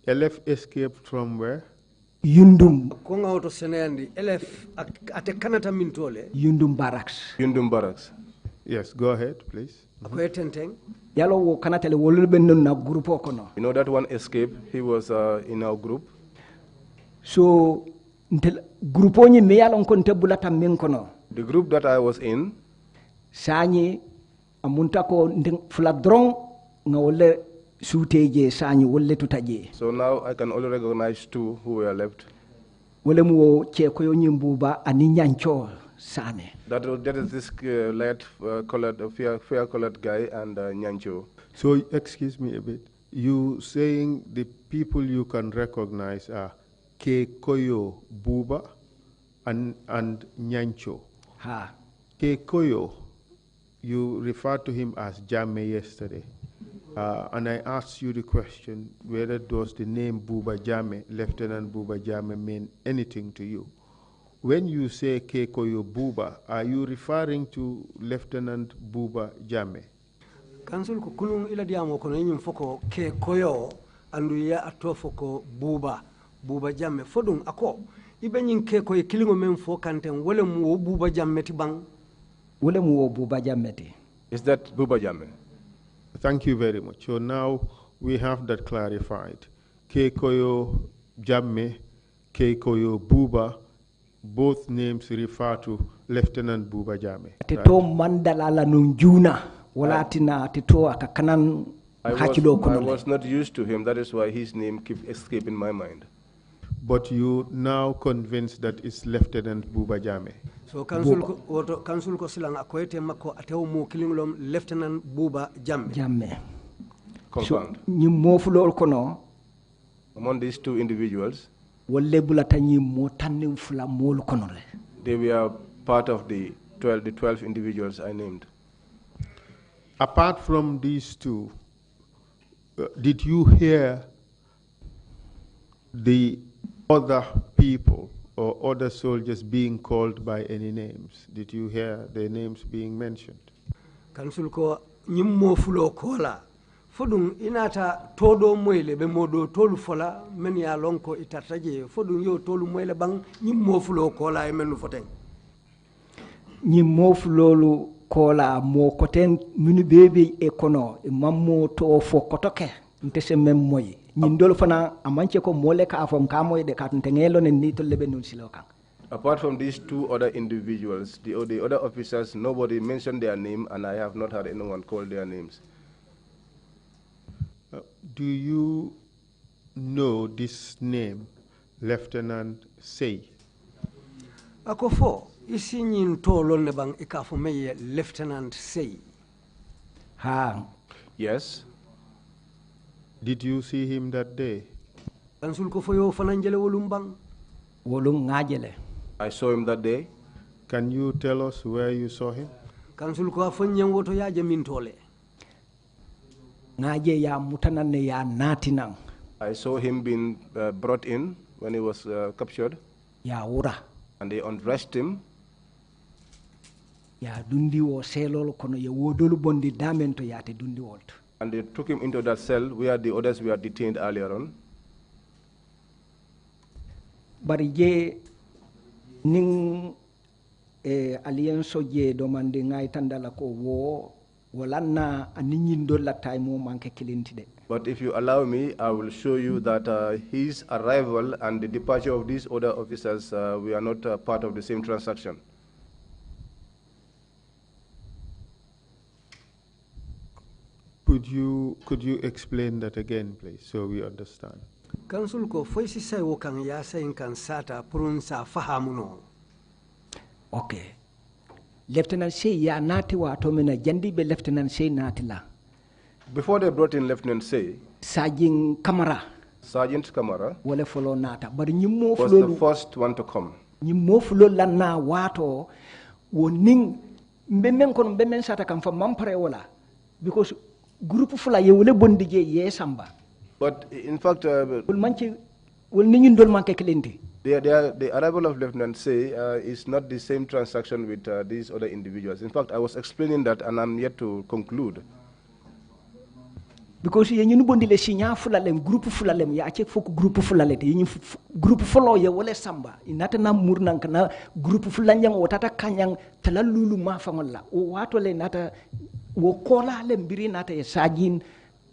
Elef escaped from where? Yundum. konga auto senandi elef ate kanata mintole Yundum barracks. Yundum barracks. Yes, go ahead, please. akoy tenteng Yalo wo kanatele wolul ben na grupo kono. You know that one escaped. He was in our group. So ntel grupo ni me yalo konte bulata men kono. The group that I was in, Sanyi amunta ko fula drong nga wolle suteje sanyi wolle tutaje. so now I can only recognize two who were left. Wole mu che koyo nyimbuba ani nyancho sane. That is this light colored, fair colored guy and Nyancho. So, excuse me a bit. You saying the people you can recognize are Kekoyo Buba and Nyancho. Kekoyo, you referred to him as Jame yesterday. And I asked you the question whether does the name Buba Jame, Lieutenant Buba Jame, mean anything to you? When you say Kekoyo Buba, are you referring to Lieutenant Buba Jame? kansul ko kunun ila diamo kono nyum foko ke koyo andu ya ato foko buba jamme fodum ako ibe nyin ke koy kilingo men fo kanten wala mu wo buba jamme ti bang Wole mu wo buba jameti. Is that Buba Jame? Thank you very much. So now we have that clarified. Keikoyo Jamme, Keikoyo Buba, both names refer to Lieutenant Buba Jamme. Tito mandala la nunjuna wala tina tito akakanan hachilo I was not used to him. That is why his name keeps escaping my mind. But you now convinced that it's Lieutenant Buba Jamme. So council ko silang akoyete mako atew mo kilingolom Lieutenant Buba Jamme. Jamme. Confirmed. So ni mofulol kono among these two individuals, wolle bulata ni mo tannim fula mol kono le. They were part of the 12 individuals I named. Apart from these two, did you hear the other people or other soldiers being called by any names? Did you hear their names being mentioned? Council ko nyimmo fulo kola fodum inata todo moyle be modo tolu fola men ya lonko itataje fodum yo tolu moyle bang nyimmo fulo kola e menu foten nyimmo fulolu kola mo koten minu bebe e kono e mammo to fo kotoke ntese mem moy nyindol fana amanche ko mole ka afom ka moy de ka tengelo ne ni to lebe nun silokan. Apart from these two other individuals, the other officers, nobody mentioned their name, and I have not had anyone call their names. Do you know this name, Lieutenant Sey? Akofo isi nyin tolo ne bang ikafo meye Lieutenant Sey. Ha. Yes. Did you see him that day? Kansul ko foyo fananjele wolum bang. Wolum ngajele. I saw him that day. Can you tell us where you saw him? Kansul ko afanyang woto ya jamin tole. Ngaje ya mutanane ya natinang. I saw him being brought in when he was captured. Ya ura. And they undressed him. Ya dundi wo selol kono ya wodolu bondi damento ya te dundi wolto. And they took him into that cell where the others were detained earlier on. Bari je ning alliance je domande ngay tandala ko wo walanna aninyin do la tay mo manke kilinti de. But if you allow me, I will show you that his arrival and the departure of these other officers, we are not part of the same transaction. Could you explain that again, please, so we understand? Council ko foisi say wokan ya sayin kan sata purun sa fahamuno. Okay. Lieutenant Sey ya nati wa to mena jandi be Lieutenant Sey nati la. Before they brought in Lieutenant Sey, Sergeant Kamara wale follow nata bari nyimmo was the first one to come. Nyimmo fulo la na wato woning mbemmen kono mbemmen sata kam fa mampare wala because group fula ye wole bondi je ye samba. But in fact, the arrival of Lieutenant Sey is not the same transaction with these other individuals. In fact, I was explaining that, and I'm yet to conclude. Because you know, bondi le sinya fulalem group fulalem ya check fok group fulalete you group follow ye wole samba inata na murnan kana group fulanyang otata kanyang talalulu mafangolla o wato le nata wo kola le mbiri nata e sajin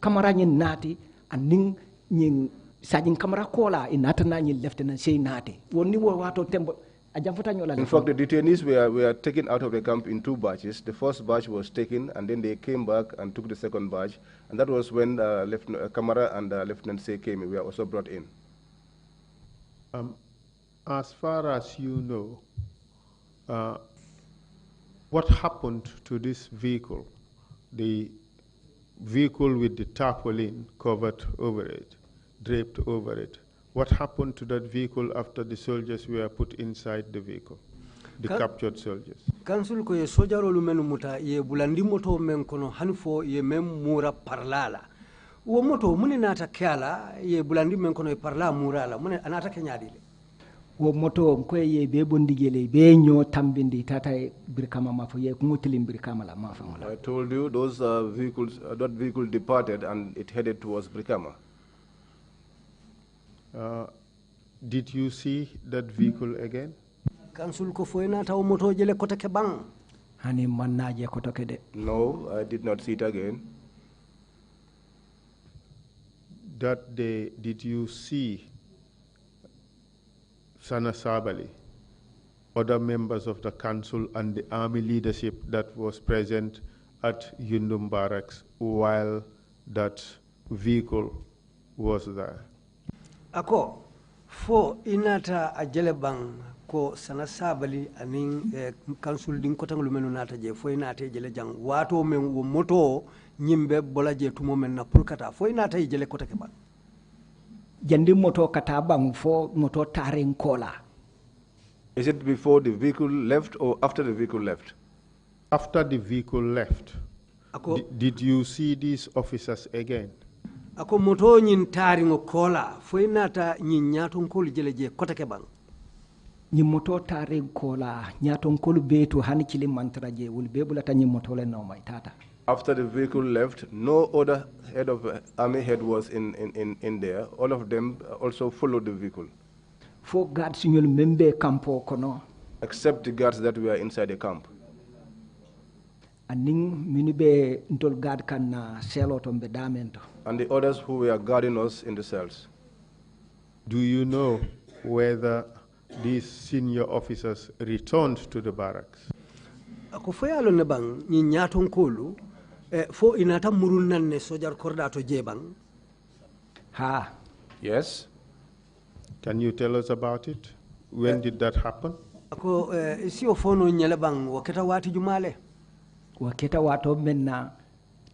kamara nyin nati aning nyin sajin kamara kola inata na nyin Lieutenant Sey nati woni wo wato tembo. In fact, the detainees were taken out of the camp in two batches. The first batch was taken, and then they came back and took the second batch. And that was when Lieutenant Kamara and Lieutenant Sey came. We were also brought in. As far as you know, what happened to this vehicle? The vehicle with the tarpaulin covered over it, draped over it. What happened to that vehicle after the soldiers were put inside the vehicle, the captured soldiers? Council ko ye sojaro lu menu muta ye bulandi moto men kono hanfo ye mem mura parlala. Wo moto muni nata kyala ye bulandi men kono ye parla murala muni anata kenyadi le. Wo moto ko ye be bondigele be nyo tambindi tata birkama mafo ye ngutilim birkama la mafa ngola. I told you those vehicles, that vehicle departed and it headed towards Brikama. Did you see that vehicle again? Council ko foyna taw moto jele kota ke bang. Hani mannaje kota ke de. No, I did not see it again. that day, did you see Sana Sabali, other members of the council, and the army leadership that was present at Yundum Barracks while that vehicle was there? Ako, fo inata ajele bang ko Sana Sabali aning council din kotang lumenu nata je fo inata jele jang wato men wo moto nyimbe bola je tumo men na pulkata fo inata jele kota ke bang. Jandi moto kata bang fo moto taring kola. Is it before the vehicle left or after the vehicle left? After the vehicle left, did you see these officers again? Ako moto nyin taringo kola fo inata nyin nyaton kol jele je kota ke bang. Nyi moto taring kola nyaton kol betu hani chili mantra je wul bebulata nyi moto le no mai tata. After the vehicle left, no other head of army head was in there. All of them also followed the vehicle. Fo guards nyul membe campo kono. Except the guards that were inside the camp. Aning minibe ntol guard kan na selo tombe damento. And the others who were guarding us in the cells. Do you know whether these senior officers returned to the barracks? Ako fo yalo ne bang nyi nyaton kolu fo inata murun nan ne sojar kordato je bang. Ha. Yes. Can you tell us about it? When did that happen? Ako isi ofono nyele bang waketa wati jumale. Waketa wato menna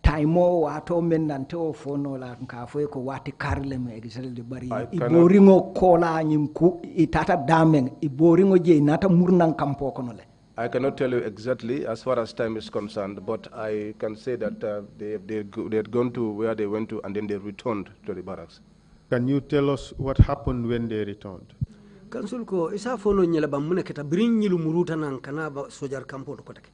taimo wato menna nte ofono la nkafo ko wati karle me exel de bari iboringo kola nyimku itata damen iboringo je nata murnan kampo kono le. I cannot tell you exactly as far as time is concerned, but I can say that they had gone to where they went to and then they returned to the barracks. Can you tell us what happened when they returned? Kansul ko isa fono nyela bang mune keta brin nyilu muruta nan kana ba sojar kampo to kotake.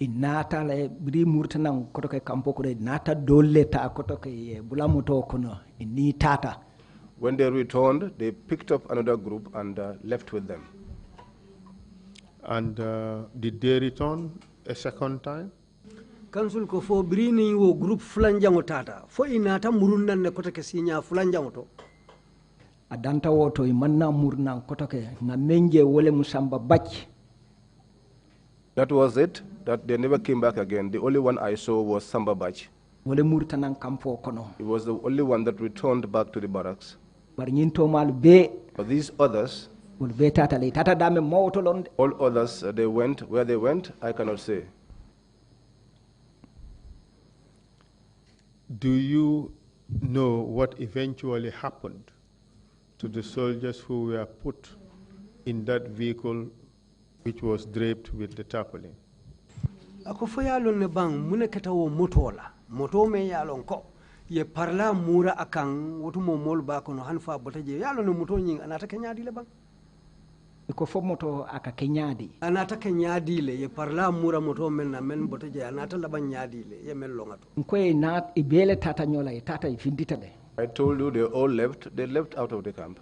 Inata le bri murta nan kotoke kampo ko nata dole ta kotoke bulamoto kono ini tata. When they returned, they picked up another group and left with them. And did they return a second time? Kansul ko fo brini wo group fulanjango tata fo inata murunnan ne kotake sinya fulanjango to. Adanta woto imanna murnan kotoke na menje wole musamba bach. That was it. That they never came back again. The only one I saw was Samba Bach. Wole murtanan kampo kono. He was the only one that returned back to the barracks. Bar nyinto mal be. But these others, all others, they went. Where they went, I cannot say. Do you know what eventually happened to the soldiers who were put in that vehicle which was draped with the tarpaulin? Ako fo yalon ne bang mune keta wo motola moto me yalon ko ye parla mura akang wotu mo mol ba kono hanfa botaje yalon ne moto nying anata kenyadi le bang ko fo moto aka kenyadi anata kenyadi le ye parla mura moto men na men botaje anata la ban nyadi le ye men longato ko e nat ibele tata nyola e tata ifindita de. I told you they all left. They left out of the camp.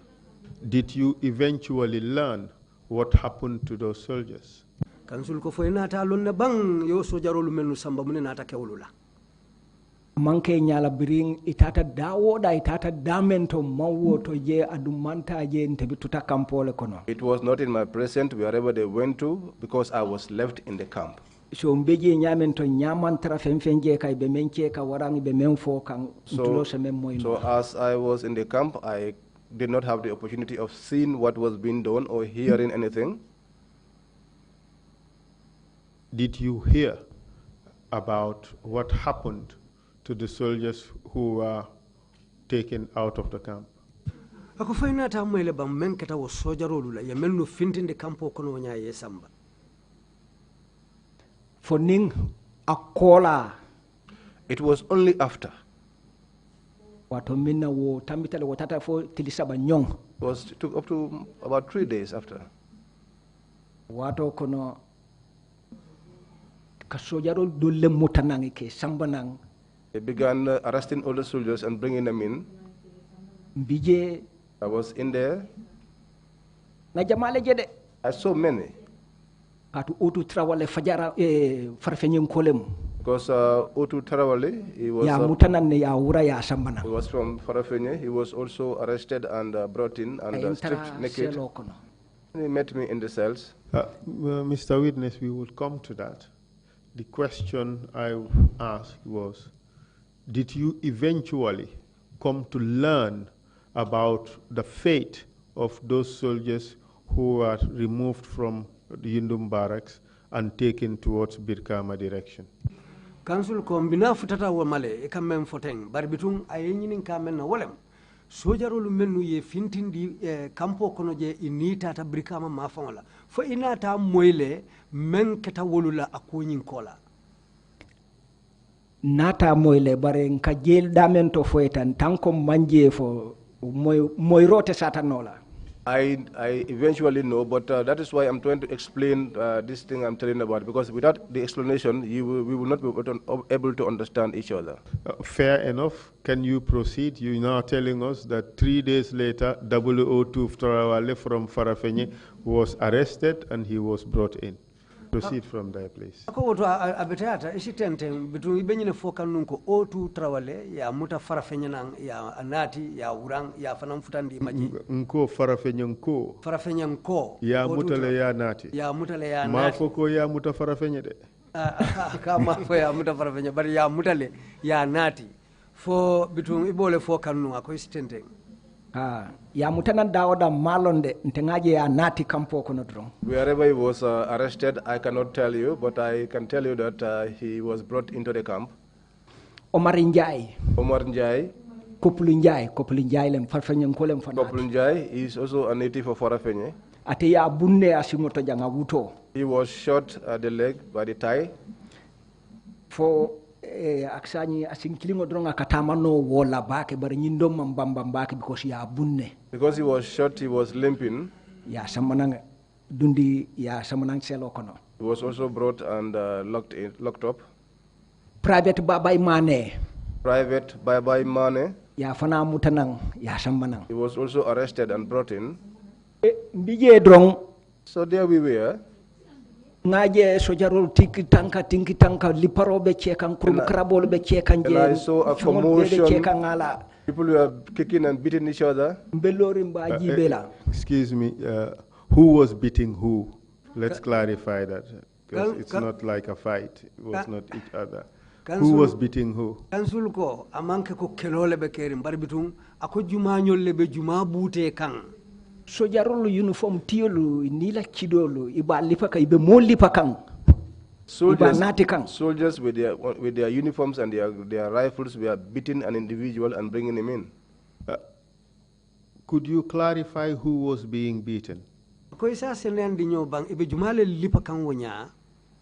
Did you eventually learn what happened to those soldiers? Kansul ko fo nata lon ne bang yo sojarolu menu samba mun nata kewlula. Manke nyala bring itata dawoda itata damento mawo to je adumanta je ntebi tuta kampole kono. It was not in my presence wherever they went to because I was left in the camp. So mbeje nyamento nyamantra femfenje kai be menche ka warangi be menfo kan utulo se memmo. So as I was in the camp, I did not have the opportunity of seeing what was being done or hearing anything. Did you hear about what happened to the soldiers who were taken out of the camp? Ako fayna ta moyle bam men kata wo sojarolu la ya melno fintinde campo kono nya ye samba. For ning akola. It was only after. Wato minna wo tambitale wo tata fo tilisaba nyong. It took up to about 3 days after. Wato kono kasojaro dolle mutanangi ke sambanang. They began arresting all the soldiers and bringing them in. Bije. I was in there. Na jamale jede. I saw many. Atu utu trawale fajara farfenyen kolem. Because Otu Tarawale, he was, ya mutanan ne ya wura ya sambana he was from Farafenye. He was also arrested and brought in and stripped naked. He met me in the cells. Mr. Witness, we will come to that. The question I asked was, did you eventually come to learn about the fate of those soldiers who were removed from the Yundum barracks and taken towards Birkama direction? Council ko mbina futata wa male e kam men foteng bar bitum ay nyinin kam men na wolem sojarolu mennu ye fintindi campo kono je inita ta Birkama ma fangola fo inata moyle men keta wolula akonyin kola nata moyle bare nka jel damen to foetan tanko manje fo moy rote satanola. I eventually know, but that is why I'm trying to explain this thing I'm telling about, because without the explanation, we will not be able to understand each other. Fair enough. Can you proceed? You're now telling us that 3 days later, 002 Tarawale from Farafenye was arrested and he was brought in. Proceed from there, please. Ako woto abetata isitente bitu ibenyine fokan nunko Otu Tarawale ya muta Farafenye nang ya anati ya urang ya fanam futandi maji nko Farafenye nko Farafenye nko ya mutale ya nati ya mutale ya nati mafoko ya muta Farafenye de kama fo ya muta Farafenye bari ya mutale ya nati fo bitu ibole fokan nunga ako isitente ya mutanan dawoda malonde ntengaje ya nati kampo kono dron. Wherever he was arrested, I cannot tell you, but I can tell you that he was brought into the camp. Omar Njai. Omar Njai. Kopulu Njai lem Farafenye nkolem fanati. Kopulu Njai is also a native of Farafenye. Ate ya bunne asimoto janga wuto. He was shot at the leg by the thigh. For aksani asinkilingo dronga katamano wola bake bari nyindo mbamba bake because ya bunne. Because he was shot, he was limping. Ya samanang dundi ya samanang selo kono. He was also brought and locked up. Private Babai Mane. Private Babai Mane. Ya fana mutanang ya samanang. He was also arrested and brought in. Mbije drong. So there we were. Ngaje sojarol tinki tanka liparo be chekan krum krabol be chekan je. And I saw a commotion. People were kicking and beating each other. Excuse me, who was beating who? Let's clarify that, because it's not like a fight. It was not each other. Who was beating who? Kansul ko amanke ko kelole be kerim bari bitum ako juma nyolle be juma bute kan. Sojarolo uniform tiolu nila chidolo iba lipaka ibe mo lipakang. Soldiers with their uniforms and their rifles were beating an individual and bringing him in. Could you clarify who was being beaten? Ko isa senendi nyo bang ibe jumale lipakang wonya.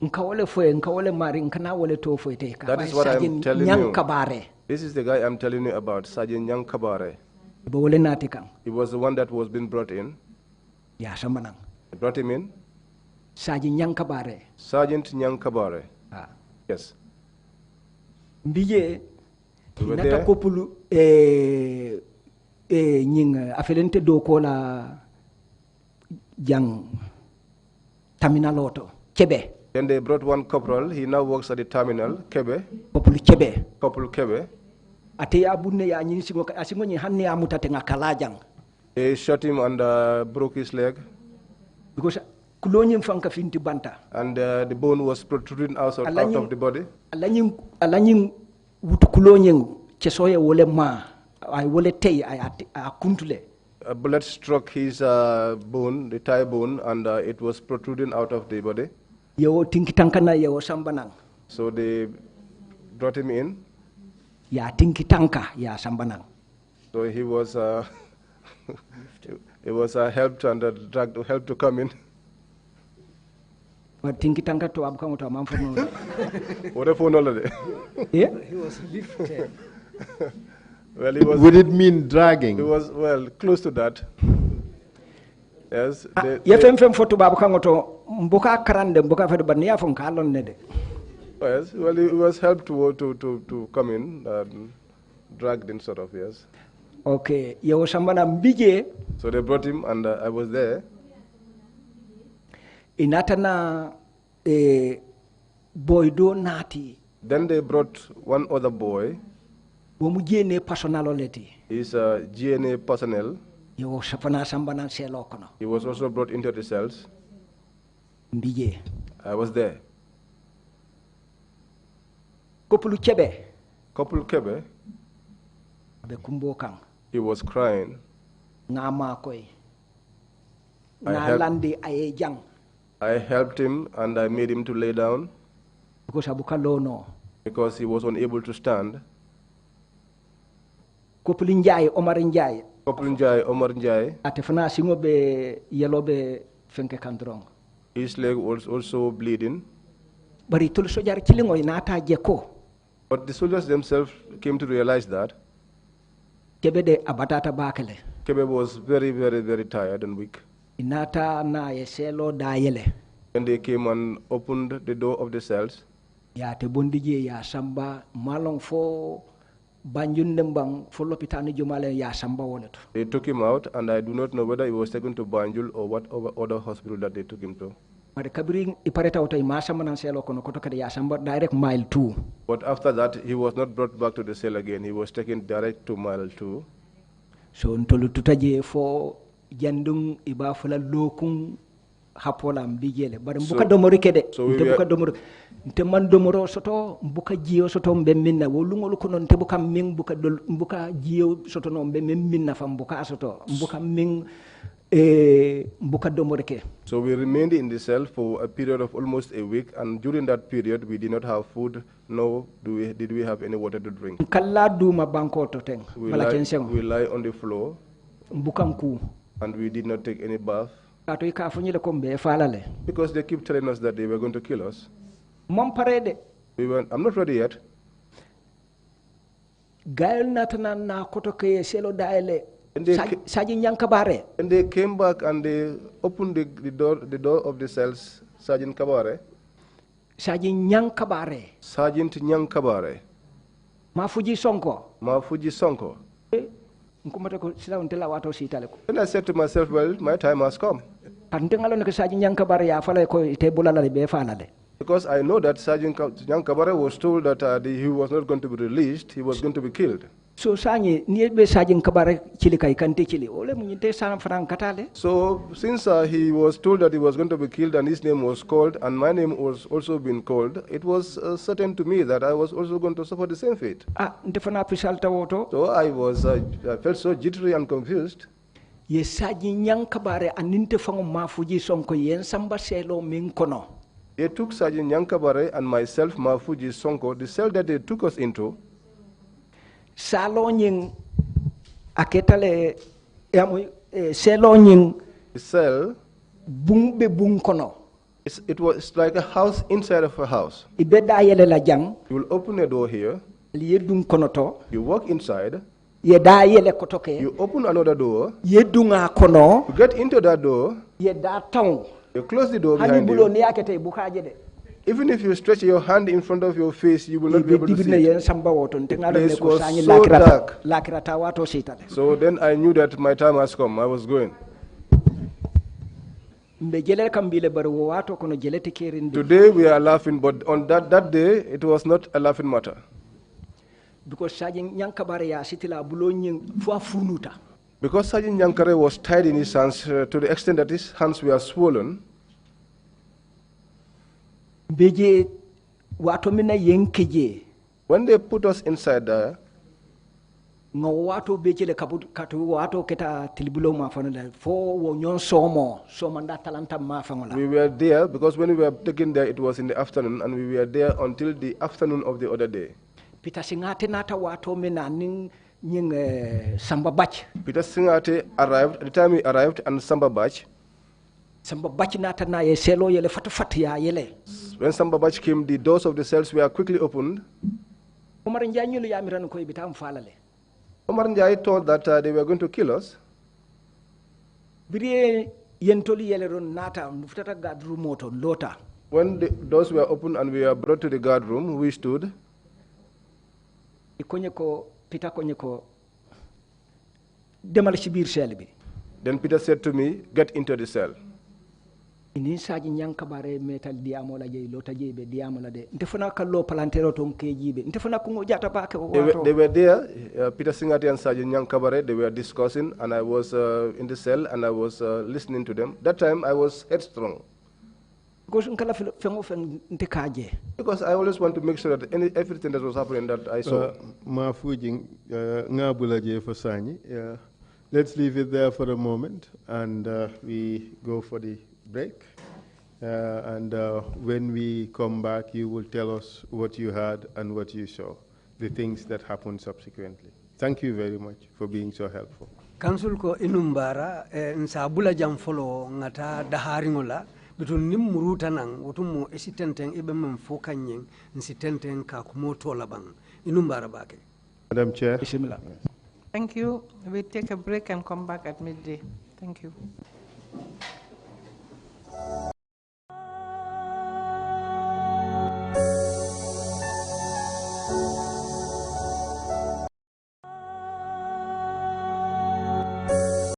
Nkawole mari nkana wole to foete ka. That is what I'm telling you. This is the guy I'm telling you about, Sergeant Nyang Kabare. He was the one that was being brought in. Ya samanang. They brought him in. Sergeant Nyang Kabare. Sergeant Nyang Kabare. Yes. Mbije nata kopulu nying afelente do ko la jang terminaloto Kebe. Then they brought one corporal. He now works at the terminal, Kebe. Kopulu Kebe. Corporal Kebe. Ate ya bunne ya nyini asingo nyi hanne ya mutate nga kalajang. They shot him and broke his leg. Because kulonyim fanka finti banta. And the bone was protruding out of the body. Alanyim wutu kulonyim chesoye wole ma ay wole tay ay akuntule. A bullet struck his bone, the thigh bone, and it was protruding out of the body. Yo tinki tankana yo sambanang. So they brought him in. Ya tinki tanka ya sambanang. So he was he was helped and dragged, helped to come in. But tinki tanka to abkang to amamfono. What a phone holiday. Yeah. He was lifted. Well, he was. Would it mean dragging? He was close to that. Yes. Yefem photo babkang to mboka karande mboka fedo bania fon kalon nede. Yes. Well, he was helped to come in, dragged in sort of, yes. Okay. Yo sambana mbije. So they brought him and I was there. Inatana boydo nati Then they brought one other boy. Womu jene personality. He's a GNA personnel. Yo sapana sambana selo kono. He was also brought into the cells. Mbije. I was there. Couple Chebe. Couple Kebe, Be kumbo kang. he was crying. Ngama koy. I Na helped- landi aye jang. I helped him and I made him to lay down Because abuka lono. because he was unable to stand. Couple Njai, Omar Njai. Couple Njai, Omar Njai, Atefana singo be yellow be fenke kandrong. his leg was also bleeding. Bari tul sojar kilingo inata jeko. But the soldiers themselves came to realize that Kebe de abatata bakele. Kebe was very, very, very tired and weak. Inata na yeselo da yele. When they came and opened the door of the cells, Ya te bondije ya samba malong fo banjun nembang fo lopitani jumale ya samba woleto. they took him out, and I do not know whether he was taken to Banjul or what other hospital that they took him to. Mari kabiri ipareta uta imasa manan selo kono koto kade ya samba direct mile 2. But after that, he was not brought back to the cell again. He was taken direct to mile 2. So ntolu tutaje fo jandung iba fula lokung hapola mbijele bari mbuka domori kede so we nte were- buka domoro nte man domoro soto mbuka jiyo soto mbe minna wolungol kono nte buka ming buka dol mbuka jiyo soto no mbe minna fam mbuka soto mbuka ming mbuka domori ke. So we remained in the cell for a period of almost a week, and during that period, we did not have food, nor did we have any water to drink. Kala duma banko to teng We bala lie, kensengo we lie on the floor, mbuka nku and we did not take any bath, kato ika funyile ko mbe falale because they keep telling us that they were going to kill us. mom parede I'm not ready yet. gael natana na koto ke selo daele And they saji nyankabare And they came back and they opened the door of the cells, Sergeant Kabare, saji nyankabare Sergeant Nyang Kabare, mafuji sonko Mafuji Sonko. nkumata ko sila untela wato sitale ko Then I said to myself, well, my time has come. antengalo ne saji nyankabare ya fala ko te bulala be falale Because I know that Sergeant Nyang Kabare was told that he was not going to be released, he was going to be killed. so sanyi ni be saji kabare chili kai kante chili ole munyinte sana fran katale So since he was told that he was going to be killed and his name was called and my name was also been called, it was certain to me that I was also going to suffer the same fate. ah ndefana pisalta woto So I felt so jittery and confused. ye saji nyankabare aninte fango mafuji sonko yen samba selo min kono They took Sergeant Nyang Kabare and myself, Mafuji Sonko, the cell that they took us into. salo nyin aketale yamu selo nyin The cell, bung be bung kono it's like a house inside of a house. ibe da yele la jang You will open a door here, li yedung kono to you walk inside, ye da yele koto ke you open another door, yedunga kono you get into that door, ye da taw you close the door hani behind bulo you. ni akete bukaje de Even if you stretch your hand in front of your face, you will not be able to dibine see yen it. samba woto ngalo ne place ko was sanyi so dark. lakirata wato sitale So then I knew that my time has come. I was going. mbe jele kam bile bar wo wato kono jelete kerinde Today we are laughing, but on that day, it was not a laughing matter. because saji nyankabare ya sitila bulo nyin fo funuta Because Sergeant Nyankare was tied in his hands to the extent that his hands were swollen, beje wato mina yenkeje when they put us inside there, ngo wato bejele katu wato keta tilbulo ma fanala fo wo nyon somo nda talanta ma fangola we were there because when we were taken there, it was in the afternoon, and we were there until the afternoon of the other day. pita singate nata wato mina ning nying samba bach Peter Singate arrived, at the time he arrived, and Samba Bach. samba bach nata na ye selo yele fatu ya yele When Samba Bach came, the doors of the cells were quickly opened. Omar njanyulu ya miran ko bitam falale Omar Njai thought that they were going to kill us. biri yentoli yele ron nata mufutata gadru moto lota When the doors were opened and we were brought to the guard room, we stood. ikonye ko pita konye ko demal ci bir sel bi Then Peter said to me, get into the cell. ini saji nyankabare metal diamo la jey lota jey be diamo la de ndefana kallo palantero ton kejibe ndefana ko jata ba ke wato They were there, Peter Singati and Sergeant Nyankabare, they were discussing, and I was in the cell, and I was listening to them. That time, I was headstrong. Because I always want to make sure that everything that was happening that I saw. Let's leave it there for a moment, and we go for the break. When we come back, you will tell us what you heard and what you saw, the things that happened subsequently. Thank you very much for being so helpful. Council ko inumbara nsabula jam follow ngata daharingola betun nim muruta nang wotumo esitenten ibe mem fokanyen nsitenten ka kumoto labang inumbara bake. Madam Chair. Bismillah. Thank you. We take a break and come back at midday. Thank you.